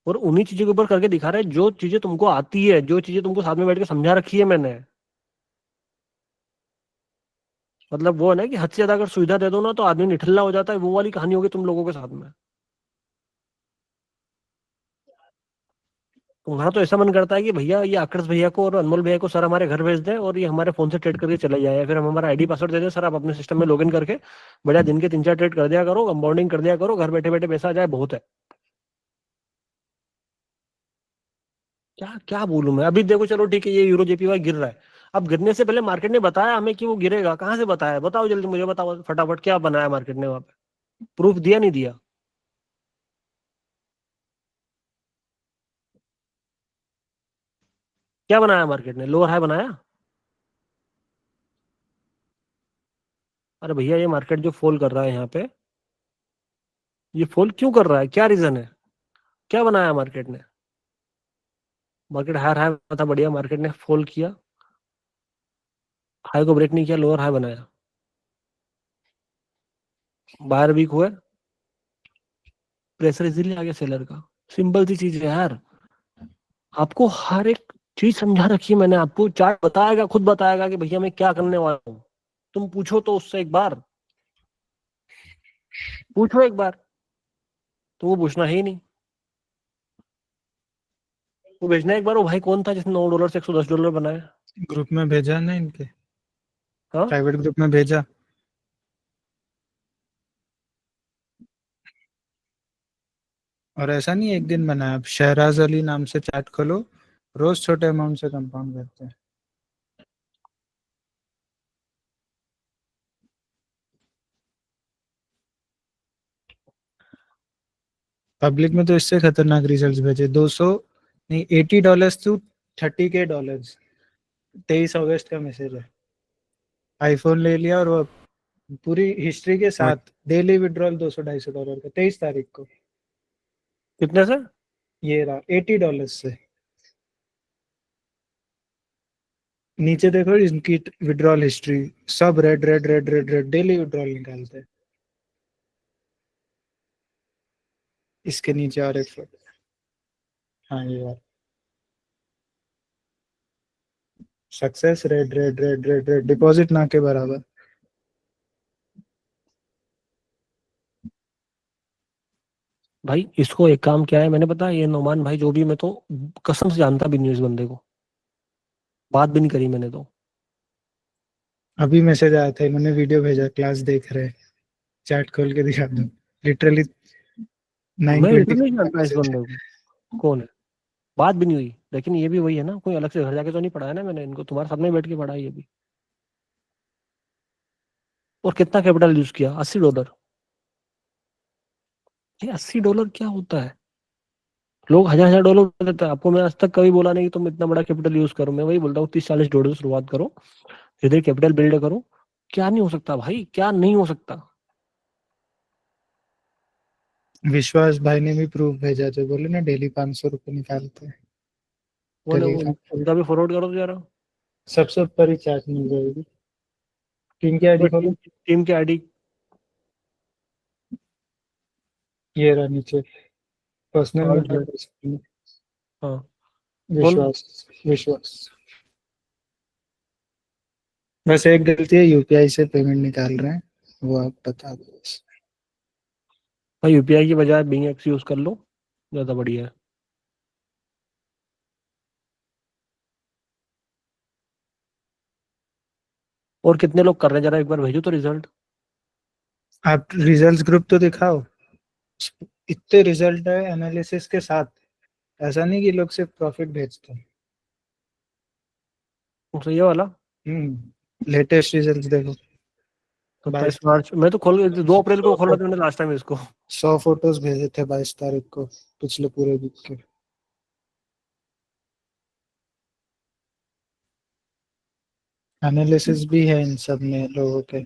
और उन्हीं चीजों के ऊपर करके दिखा रहे हैं जो चीजें तुमको आती है, जो चीजें तुमको साथ में बैठ के समझा रखी है मैंने। मतलब वो है ना कि हद से ज्यादा अगर सुविधा दे दो ना तो आदमी निठल्ला हो जाता है, वो वाली कहानी होगी तुम लोगों के साथ में। तुम्हारा तो ऐसा मन करता है कि भैया ये आकर्ष भैया को और अनमोल भैया को सर हमारे घर भेज दें और ये हमारे फोन से ट्रेड करके चले जाए, या फिर हम हमारा आईडी पासवर्ड दे दें, सर आप अपने सिस्टम में लॉगिन करके बढ़िया दिन के 3-4 ट्रेड कर दिया करो, कंपाउंडिंग कर दिया करो, घर बैठे बैठे पैसा आ जाए, बहुत है। क्या क्या बोलूं मैं अभी, देखो चलो ठीक है ये यूरो जेपीवाई गिर रहा है, अब गिरने से पहले मार्केट ने बताया हमें कि वो गिरेगा, कहाँ से बताया? बताओ जल्दी मुझे, बताओ फटाफट, क्या बनाया मार्केट ने वहां पे? प्रूफ दिया नहीं दिया? क्या बनाया मार्केट ने? लोअर हाई बनाया? अरे भैया ये मार्केट जो फॉल कर रहा है यहाँ पे, ये फॉल क्यों कर रहा है, क्या रीजन है, क्या बनाया मार्केट ने? मार्केट हायर हाई था, बढ़िया, मार्केट ने फॉल किया, हाई को ब्रेक नहीं किया, लोअर हाई बनाया, बायर वीक हुए, प्रेशर इजीली आ गया सेलर का। सिंपल सी चीज है यार, आपको हर एक चीज समझा रखी है मैंने, आपको चार्ट बताएगा, खुद बताएगा कि भैया मैं क्या करने वाला हूँ। तुम पूछो तो उससे एक बार, पूछो एक बार, तो वो पूछना है ही नहीं। वो भेजना एक बार, वो भाई कौन था जिसने $9 से $110 बनाया? ग्रुप में भेजा ना इनके, हाँ, प्राइवेट ग्रुप में भेजा। और ऐसा नहीं एक दिन बनाया, शहराज अली नाम से चैट खोलो, रोज छोटे अमाउंट से कंपाउंड करते हैं। पब्लिक में तो इससे खतरनाक रिजल्ट्स भेजे, 200 नहीं $80 टू $30K। 23 अगस्त का मैसेज है। आईफोन ले लिया और वो पूरी हिस्ट्री के साथ डेली विड्रॉल $200-250 का 23 तारीख को। कितने से? ये रहा $80 से। नीचे देखो इनकी विड्रॉल हिस्ट्री, सब red red red red red, daily withdrawal निकालते हैं। इसके नीचे और एक फोटो, हाँ ये बात, success red red red red red, deposit ना के बराबर। भाई इसको एक काम क्या है मैंने, पता है, ये नोमान भाई जो भी, मैं तो कसम से जानता भी नहीं हूँ इस बंदे को, बात भी नहीं करी मैंने तो। अभी मैसेज आया था, इन्होंने वीडियो भेजा, क्लास देख रहे हैं, चैट खोल के दिखा दो, लिटरली मैं बिल्कुल 9:20 नहीं जानता इस मैसेज। बंदे को, कौन है, बात भी नहीं हुई। लेकिन ये भी वही है ना, कोई अलग से घर जाके तो नहीं पढ़ाया ना मैंने इनको, तुम्हारे साथ में बैठ के पढ़ा है ये भी। और कितना कैपिटल यूज किया? $80। ये $80 क्या होता है? लोग $1000 देते हैं आपको, मैं आज तक कभी बोला नहीं कि तुम इतना बड़ा कैपिटल यूज करो, मैं वही बोलता हूँ $30-40 से शुरुआत करो, धीरे कैपिटल बिल्ड करो। क्या नहीं हो सकता भाई, क्या नहीं हो सकता? विश्वास भाई ने भी प्रूफ भेजा, जो बोले ना डेली ₹500 निकालते हैं। वो टेलीग्राम उनका भी फॉरवर्ड करो तो जरा। सबसे ऊपर ही चैट मिल जाएगी, टीम की आईडी खोलो, टीम के आईडी। ये रहा नीचे, पर्सनल और में क्या कर सकते हैं? हाँ, कौन? विश्वास, विश्वास। बस एक गलती है, यूपीआई से पेमेंट निकाल रहे हैं, वो आप बता दो बस। भाई यूपीआई की बजाय बिंग एक्स यूज कर लो, ज्यादा बढ़िया है। और कितने लोग कर रहे हैं जरा एक बार भेजो तो रिजल्ट। आप रिजल्ट्स ग्रुप तो दिखाओ, इतने रिजल्ट है एनालिसिस के साथ, ऐसा नहीं कि लोग सिर्फ प्रॉफिट भेजते हैं। तो ये वाला लेटेस्ट रिजल्ट देखो, 27 मार्च, मैं तो खोल 2 अप्रैल को खोला था मैंने लास्ट टाइम इसको। 100 फोटोज भेजे थे 22 तारीख को, पिछले पूरे वीक के। एनालिसिस भी है इन सब में लोगों के।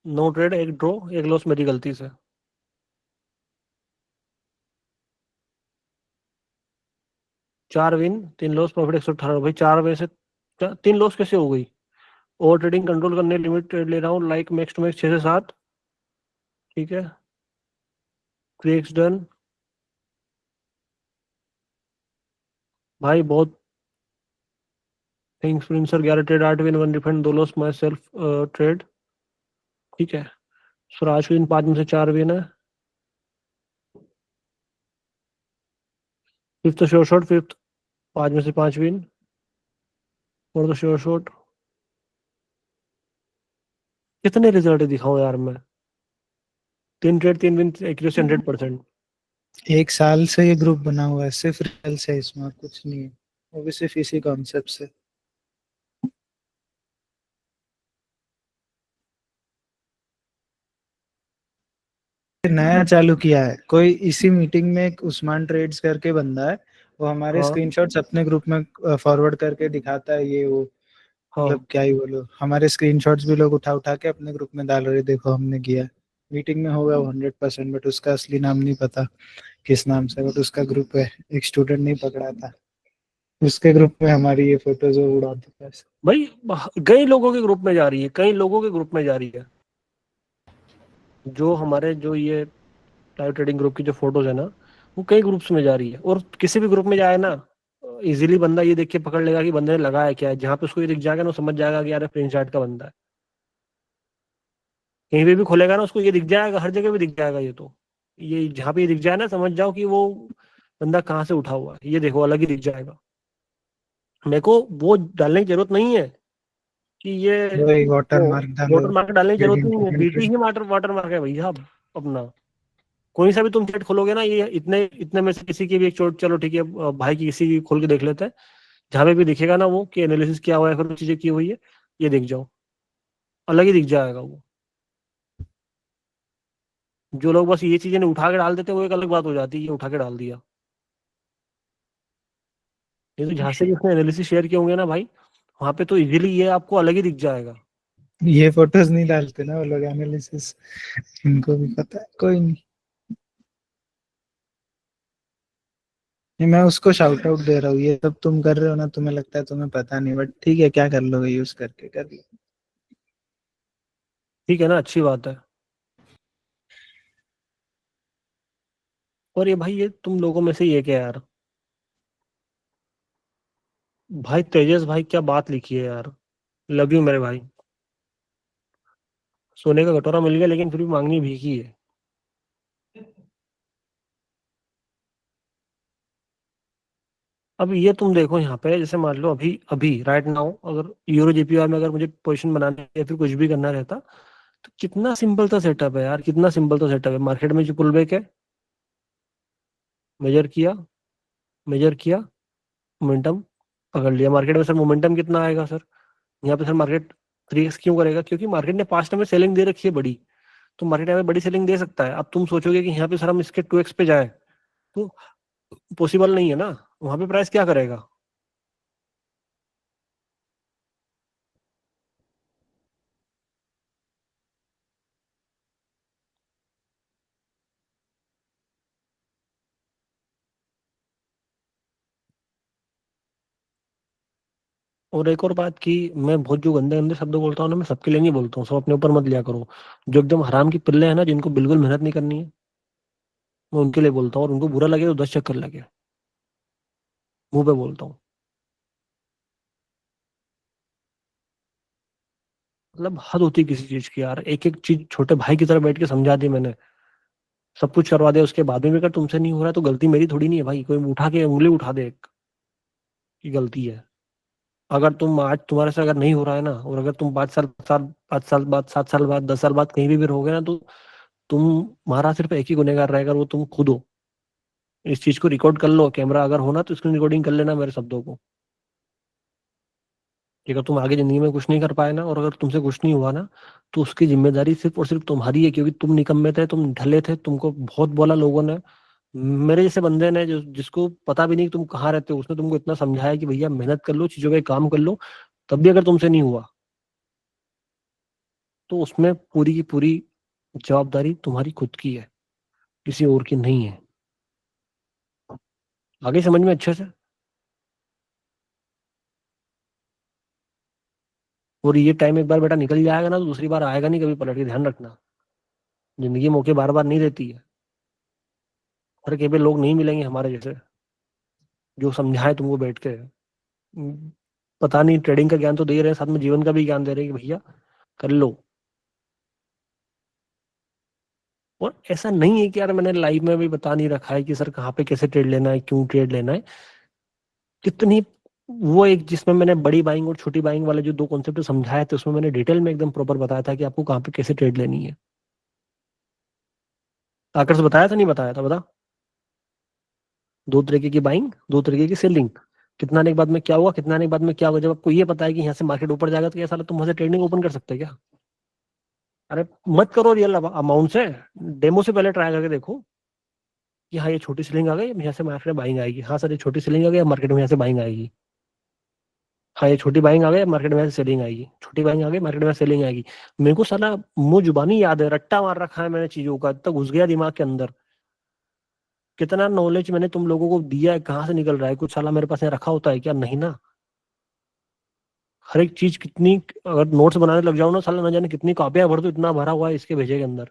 नो ट्रेड, एक ड्रॉ, एक लॉस मेरी गलती से। 4 विन, 3 लॉस, प्रॉफिट 118। भाई 4 में से 3 लॉस कैसे हो गई? ओवर ट्रेडिंग कंट्रोल करने लिमिट ट्रेड ले रहा हूँ, लाइक मैक्स टू मैक्स 6 से 7। ठीक है, 3x डन। भाई बहुत thanks Prince sir, 11 trade, 8 win, 1 refund, 2 loss my self trade. ठीक है, स्वराज विन, 5 में से 4 विन है। फिफ्थ श्योर शॉट, फिफ्थ, 5 में से 5 विन, और तो श्योर शॉट। कितने रिजल्ट दिखाऊं यार मैं? 3 ट्रेड, 3 विन, एक्यूरेसी 100%। एक साल से ये ग्रुप बना हुआ है, सिर्फ रिजल्ट है इसमें, और कुछ नहीं है, वो भी सिर्फ इसी कॉन्सेप्ट से। नया चालू किया है कोई, इसी मीटिंग में एक उस्मान ट्रेड्स करके बंदा है, वो हमारे हाँ स्क्रीनशॉट्स अपने ग्रुप में फॉरवर्ड करके दिखाता है ये वो, हाँ मतलब क्या ही बोलो, हमारे स्क्रीनशॉट्स भी लोग उठा उठा के अपने ग्रुप में डाल रहे, देखो हमने किया। मीटिंग में होगा वो 100%, बट उसका असली नाम नहीं पता किस नाम से, बट उसका ग्रुप है, एक स्टूडेंट नहीं पकड़ा था, उसके ग्रुप में हमारी ये फोटोज वो उड़ा देता है। भाई, कई लोगों के ग्रुप में जा रही है, कई लोगों के ग्रुप में जा रही है। जो हमारे जो ये लाइव ट्रेडिंग ग्रुप की जो फोटोज है ना, वो कई ग्रुप्स में जा रही है। और किसी भी ग्रुप में जाए ना, इजीली बंदा ये देख के पकड़ लेगा कि बंदे ने लगाया क्या है। जहाँ पे उसको ये दिख जाएगा ना, वो समझ जाएगा कि यार प्रिंस चार्ट का बंदा है। कहीं पे भी खोलेगा ना, उसको ये दिख जाएगा, हर जगह भी दिख जाएगा। ये तो ये जहाँ पे ये दिख जाए ना, समझ जाओ कि वो बंदा कहाँ से उठा हुआ है। ये देखो, अलग ही दिख जाएगा। मेरे को वो डालने की जरूरत नहीं है कि ये वही वाटर वो मार्क डालो, वाटर मार्क डालने की जरूरत ट्रेडिंग नहीं है। टोकन बीटी ट्रेड। ही वाटर मार्क है भैया। अपना कोई सा भी तुम चैट खोलोगे ना, ये इतने इतने में से किसी की भी एक चोट, चलो ठीक है, भाई की किसी की खोल के देख लेते हैं। जहाँ पे भी दिखेगा ना वो कि एनालिसिस क्या हुआ है, फिर चीजें की हुई है, ये दिख जाओ, अलग ही दिख जाएगा वो। जो लोग बस ये चीजें नहीं उठा के डाल देते, वो एक अलग बात हो जाती है, ये उठा के डाल दिया। ये तो जहाँ से भी उसने एनालिसिस शेयर किए होंगे ना भाई, वहां पे तो इजीली ये आपको अलग ही दिख जाएगा। ये फोटोज नहीं डालते ना वो लोग एनालिसिस, इनको भी पता है, कोई नहीं। नहीं, मैं उसको शाउट आउट दे रहा हूँ, ये सब तुम कर रहे हो ना, तुम्हें लगता है तुम्हें पता नहीं, बट ठीक है, क्या कर लोगे, यूज करके कर लो। ठीक है ना, अच्छी बात है। और ये भाई, ये तुम लोगों में से ये क्या यार, भाई तेजस भाई, क्या बात लिखी है यार। लव यू मेरे भाई। सोने का कटोरा मिल गया, लेकिन फिर भी मांगनी भीखी है। अब ये तुम देखो यहाँ पे, जैसे मान लो अभी अभी राइट नाउ, अगर यूरो जीपीआर में अगर मुझे पोजीशन बनानी है या फिर कुछ भी करना रहता, तो कितना सिंपल सा सेटअप है यार, कितना सिंपल सा सेटअप है। मार्केट में जो पुल बैक है, मेजर किया, मेजर किया, मोमेंटम पकड़ लिया। मार्केट में सर मोमेंटम कितना आएगा सर? यहाँ पे सर मार्केट 3x क्यों करेगा? क्योंकि मार्केट ने पास्ट में सेलिंग दे रखी है बड़ी, तो मार्केट में बड़ी सेलिंग दे सकता है। अब तुम सोचोगे कि यहाँ पे सर हम इसके 2x पे जाए, तो पॉसिबल नहीं है ना। वहां पे प्राइस क्या करेगा? और एक और बात की, मैं बहुत जो गंदे गंदे शब्द बोलता हूँ ना, मैं सबके लिए नहीं बोलता हूँ, सब अपने ऊपर मत लिया करो। जो एकदम हराम की पिल्ले हैं ना, जिनको बिल्कुल मेहनत नहीं करनी है, मैं उनके लिए बोलता हूँ। और उनको बुरा लगे तो 10 चक्कर लगे, मुंह पे बोलता हूँ। मतलब हद होती है किसी चीज की यार। एक एक चीज छोटे भाई की तरह बैठ के समझा दी मैंने, सब कुछ करवा दिया, उसके बाद में भी अगर तुमसे नहीं हो रहा, तो गलती मेरी थोड़ी नहीं है भाई। कोई उठा के उंगली उठा दे एक, की गलती है। अगर तुम आज तुम्हारे से अगर नहीं हो रहा है ना, और अगर तुम 5 साल 5 साल बाद, 7 साल बाद, 10 साल बाद कहीं भी रहोगे ना, तो तुम्हारा सिर्फ एक ही गुनहगार रहेगा, वो तुम खुद हो। इस चीज को रिकॉर्ड कर लो, कैमरा अगर होना तो स्क्रीन रिकॉर्डिंग कर लेना मेरे शब्दों को। कि अगर तुम आगे जिंदगी में कुछ नहीं कर पाए ना, और अगर तुमसे कुछ नहीं हुआ ना, तो उसकी जिम्मेदारी सिर्फ और सिर्फ तुम्हारी है। क्योंकि तुम निकम्मे थे, तुम ढले थे, तुमको बहुत बोला लोगों ने। मेरे जैसे बंदे ने, जो जिसको पता भी नहीं कि तुम कहाँ रहते हो, उसने तुमको इतना समझाया कि भैया मेहनत कर लो, चीजों पे काम कर लो, तब भी अगर तुमसे नहीं हुआ, तो उसमें पूरी की पूरी जवाबदारी तुम्हारी खुद की है, किसी और की नहीं है। आगे समझ में अच्छे से। और ये टाइम एक बार बेटा निकल जाएगा ना, तो दूसरी बार आएगा नहीं कभी पलट के, ध्यान रखना। जिंदगी मौके बार बार नहीं देती है। हर कहीं पे लोग नहीं मिलेंगे हमारे जैसे, जो समझाए तुमको बैठ के। पता नहीं, ट्रेडिंग का ज्ञान तो दे रहे हैं, साथ में जीवन का भी ज्ञान दे रहे हैं कि भैया कर लो। और ऐसा नहीं है कि यार मैंने लाइव में भी बता नहीं रखा है कि सर कहाँ पे कैसे ट्रेड लेना है, क्यों ट्रेड लेना है, कितनी। वो एक जिसमें मैंने बड़ी बाइंग और छोटी बाइंग वाले जो दो कॉन्सेप्ट समझाए थे, उसमें मैंने डिटेल में एकदम प्रॉपर बताया था कि आपको कहाँ पे कैसे ट्रेड लेनी है। आकर से बताया था, नहीं बताया था, बता। दो तरीके की बाइंग, दो तरीके की सेलिंग। कितना आने के बाद में क्या हुआ, कितना आने के बाद में क्या हुआ। जब आपको ये पता है कि यहाँ से मार्केट ऊपर जाएगा, तो क्या साला तुम वहां से ट्रेडिंग ओपन कर सकते हैं क्या? अरे मत करो रियल अमाउंट से, डेमो से पहले ट्राई करके देखो। कि हाँ ये छोटी सेलिंग आ गई, यहाँ से मार्केट में बाइंग आएगी। हाँ सर ये छोटी सेलिंग आ गई, मार्केट में यहाँ से बाइंग आएगी। हाँ ये छोटी बाइंग आ गई, मार्केट में सेलिंग आएगी। छोटी बाइंग आ गई, मार्केट में सेलिंग आएगी। मेरे को साला मुंह जुबानी याद है, रट्टा मार रखा है मैंने चीजों का, इतना घुस गया दिमाग के अंदर। कितना नॉलेज मैंने तुम लोगों को दिया है, कहाँ से निकल रहा है? कुछ साला मेरे पास यहाँ रखा होता है क्या? नहीं ना। हर एक चीज कितनी, अगर नोट्स बनाने लग जाओ ना साला, न जाने कितनी कॉपियां भर दो, इतना भरा हुआ है इसके भेजे के अंदर।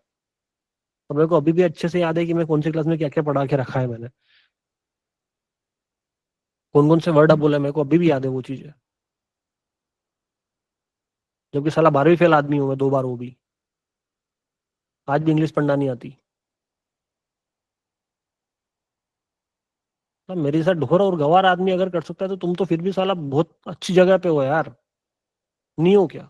और मेरे को अभी भी अच्छे से याद है कि मैं कौन सी क्लास में क्या क्या पढ़ा के रखा है मैंने, कौन कौन से वर्ड अब बोला, मेरे को अभी भी याद है वो चीजें। जबकि साला 12वीं फेल आदमी हूं मैं, 2 बार वो भी। आज भी इंग्लिश पढ़ना नहीं आती। तो मेरे साथ ढोर और गवार आदमी अगर कर सकता है तो तुम तो फिर भी साला बहुत अच्छी जगह पे हो यार, नहीं हो क्या?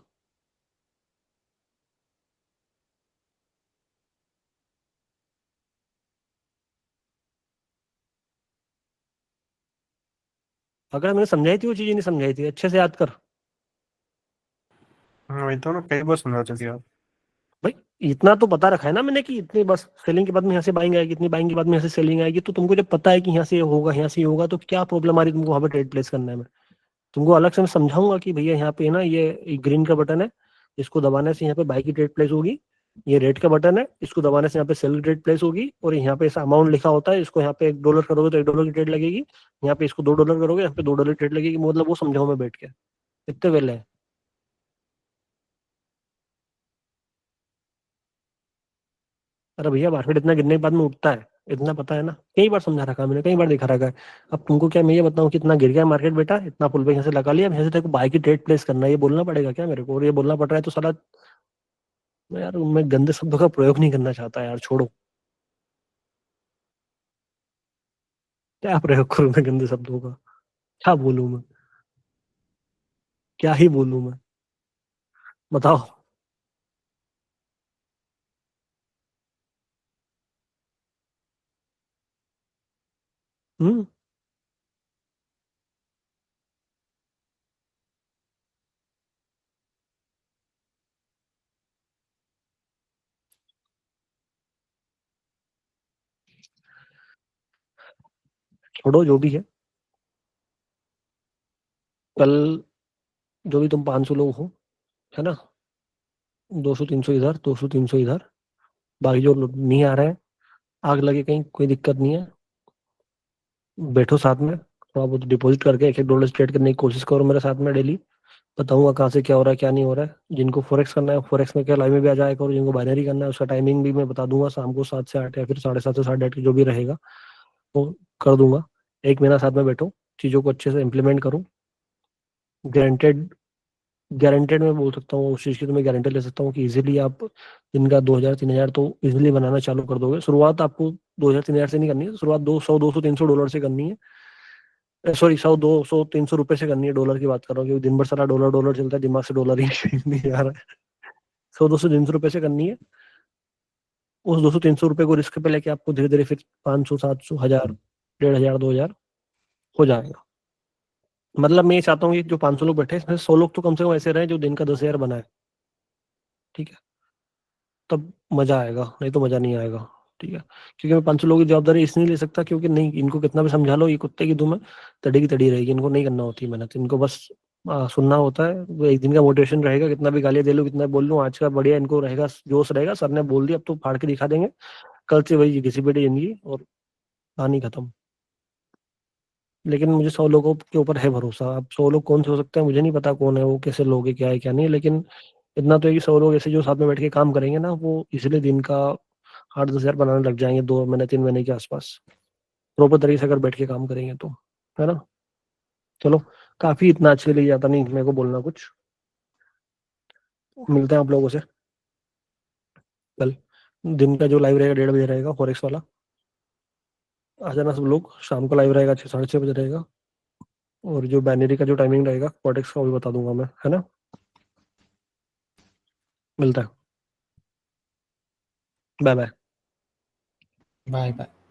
अगर मैंने समझाई थी वो चीजें, नहीं समझाई थी, अच्छे से याद कर वही तो ना, कई बार समझा चुकी आप। भाई। इतना तो पता रखा है ना मैंने कि इतनी बस सेलिंग के बाद में यहाँ से बाइंग आएगी, इतनी बाइंग के बाद में यहाँ से सेलिंग आएगी। तो तुमको जब पता है कि यहाँ से ये होगा, यहाँ से ये होगा, तो क्या प्रॉब्लम आ रही है तुमको वहां पे ट्रेड प्लेस करने में? तुमको अलग से मैं समझाऊंगा कि भैया यहाँ पे ना ये ग्रीन का बटन है, इसको दबाने से यहाँ पे बाई की ट्रेड प्लेस होगी। ये रेड का बटन है, इसको दबाने से यहाँ पे सेल की ट्रेड प्लेस होगी। और यहाँ पे ऐसा अमाउंट लिखा होता है, इसको यहाँ पे $1 करोगे तो $1 की ट्रेड लगेगी। यहाँ पे इसको $2 करोगे, यहाँ पे $2 की ट्रेड लगेगी। मतलब वो समझाऊं मैं बैठ के, इतने वेले है। अरे भैया मार्केट इतना गिरने के बाद में उठता है, इतना पता है ना, कई बार समझा रखा है मैंने, कई बार दिखा रखा है। अब तुमको क्या मैं ये बताऊं कि इतना गिर गया मार्केट बेटा, इतना पुल पे यहाँ से लगा लिया, अब यहाँ से तेरे को बाई की ट्रेड प्लेस करना है, ये बोलना पड़ेगा क्या मेरे को? और ये बोलना पड़ रहा है तो साला यार, मैं गंदे शब्दों का प्रयोग नहीं करना चाहता यार, छोड़ो। क्या प्रयोग करूं मैं गंदे शब्दों का? क्या बोलूं मैं? क्या ही बोलूं मैं? बताओ। हम्म। छोड़ो जो भी है। कल जो भी तुम 500 लोग हो, है ना, 200 300 इधर, 200 300 इधर, बाकी जो लोग नहीं आ रहे हैं, आग लगे कहीं, कोई दिक्कत नहीं है। बैठो साथ में, थोड़ा बहुत डिपॉजिट करके $1 ट्रेड करने की कोशिश करो मेरे साथ में डेली। बताऊंगा कहाँ से क्या हो रहा है क्या नहीं हो रहा है। जिनको फॉरेक्स करना है फॉरेक्स में क्या लाइव में भी आ जाएगा, और जिनको बाइनरी करना है उसका टाइमिंग भी मैं बता दूंगा, शाम को 7 से 8 या फिर 7:30 से 8:30 जो भी रहेगा वो कर दूंगा। 1 महीना साथ में बैठो, चीज़ों को अच्छे से इम्प्लीमेंट करूँ। गारंटेड, गारंटेड मैं बोल सकता हूँ उस चीज़ की, तो मैं गारंटी ले सकता हूँ कि इजीली आप दिन का 2,000 3,000 तो इजीली बनाना चालू कर दोगे। शुरुआत आपको 2,000 3,000 से नहीं करनी है, शुरुआत 200 200 300 डॉलर से करनी है। सॉरी, 100 200 300 रुपए से करनी है। डॉलर की बात कर रहा हूँ, क्योंकि दिन भर सारा डॉलर डॉलर चलता है, दिमाग से डॉलर ही नहीं आ रहा है। 100 200 300 रुपए से करनी है। उस 200 300 रुपए को रिस्क पे लेके आपको धीरे धीरे फिर 500 700 1000 1,500 2,000 हो जाएगा। मतलब मैं ये चाहता हूँ कि जो 500 लोग बैठे हैं, इसमें 100 लोग तो कम से कम ऐसे रहे जो दिन का 10,000 बनाए। ठीक है, तब मजा आएगा, नहीं तो मजा नहीं आएगा। ठीक है, क्योंकि मैं 500 लोगों की जवाबदारी इसलिए ले सकता, क्योंकि नहीं, इनको कितना भी समझा लो, ये कुत्ते की दुम है, तड़ी की तड़ी रहेगी। इनको नहीं करना होती मेहनत, इनको बस सुनना होता है। वो एक दिन का मोटिवेशन रहेगा, कितना भी गालियां दे लूं, कितना भी बोल लूं, आज का बढ़िया इनको रहेगा, जोश रहेगा, सर ने बोल दिया अब तो फाड़ के दिखा देंगे। कल से वही घिसी पिटी जिंदगी और कहानी खत्म। लेकिन मुझे 100 लोगों के ऊपर है भरोसा। अब 100 लोग कौन से हो सकते हैं मुझे नहीं पता, कौन है वो, कैसे लोग हैं, क्या है क्या नहीं, लेकिन इतना तो है कि 100 लोग ऐसे जो साथ में बैठ के काम करेंगे ना, वो इसलिए दिन का 8-10 हज़ार बनाने लग जाएंगे 2 महीने 3 महीने के आसपास, प्रॉपर तरीके से अगर बैठ के काम करेंगे तो, है ना। चलो, काफी, इतना आज के लिए ज्यादा नहीं मेरे को बोलना कुछ। मिलते हैं आप लोगों से कल। दिन का जो लाइव रहेगा 1:30 बजे रहेगा, फॉरेक्स वाला। आ जाना सब लोग। शाम को लाइव रहेगा 6 साढ़े 6 बजे रहेगा। और जो बैनरी का जो टाइमिंग रहेगा फॉरेक्स का, वो भी बता दूंगा मैं, है ना। मिलता है। Bye bye. Bye bye.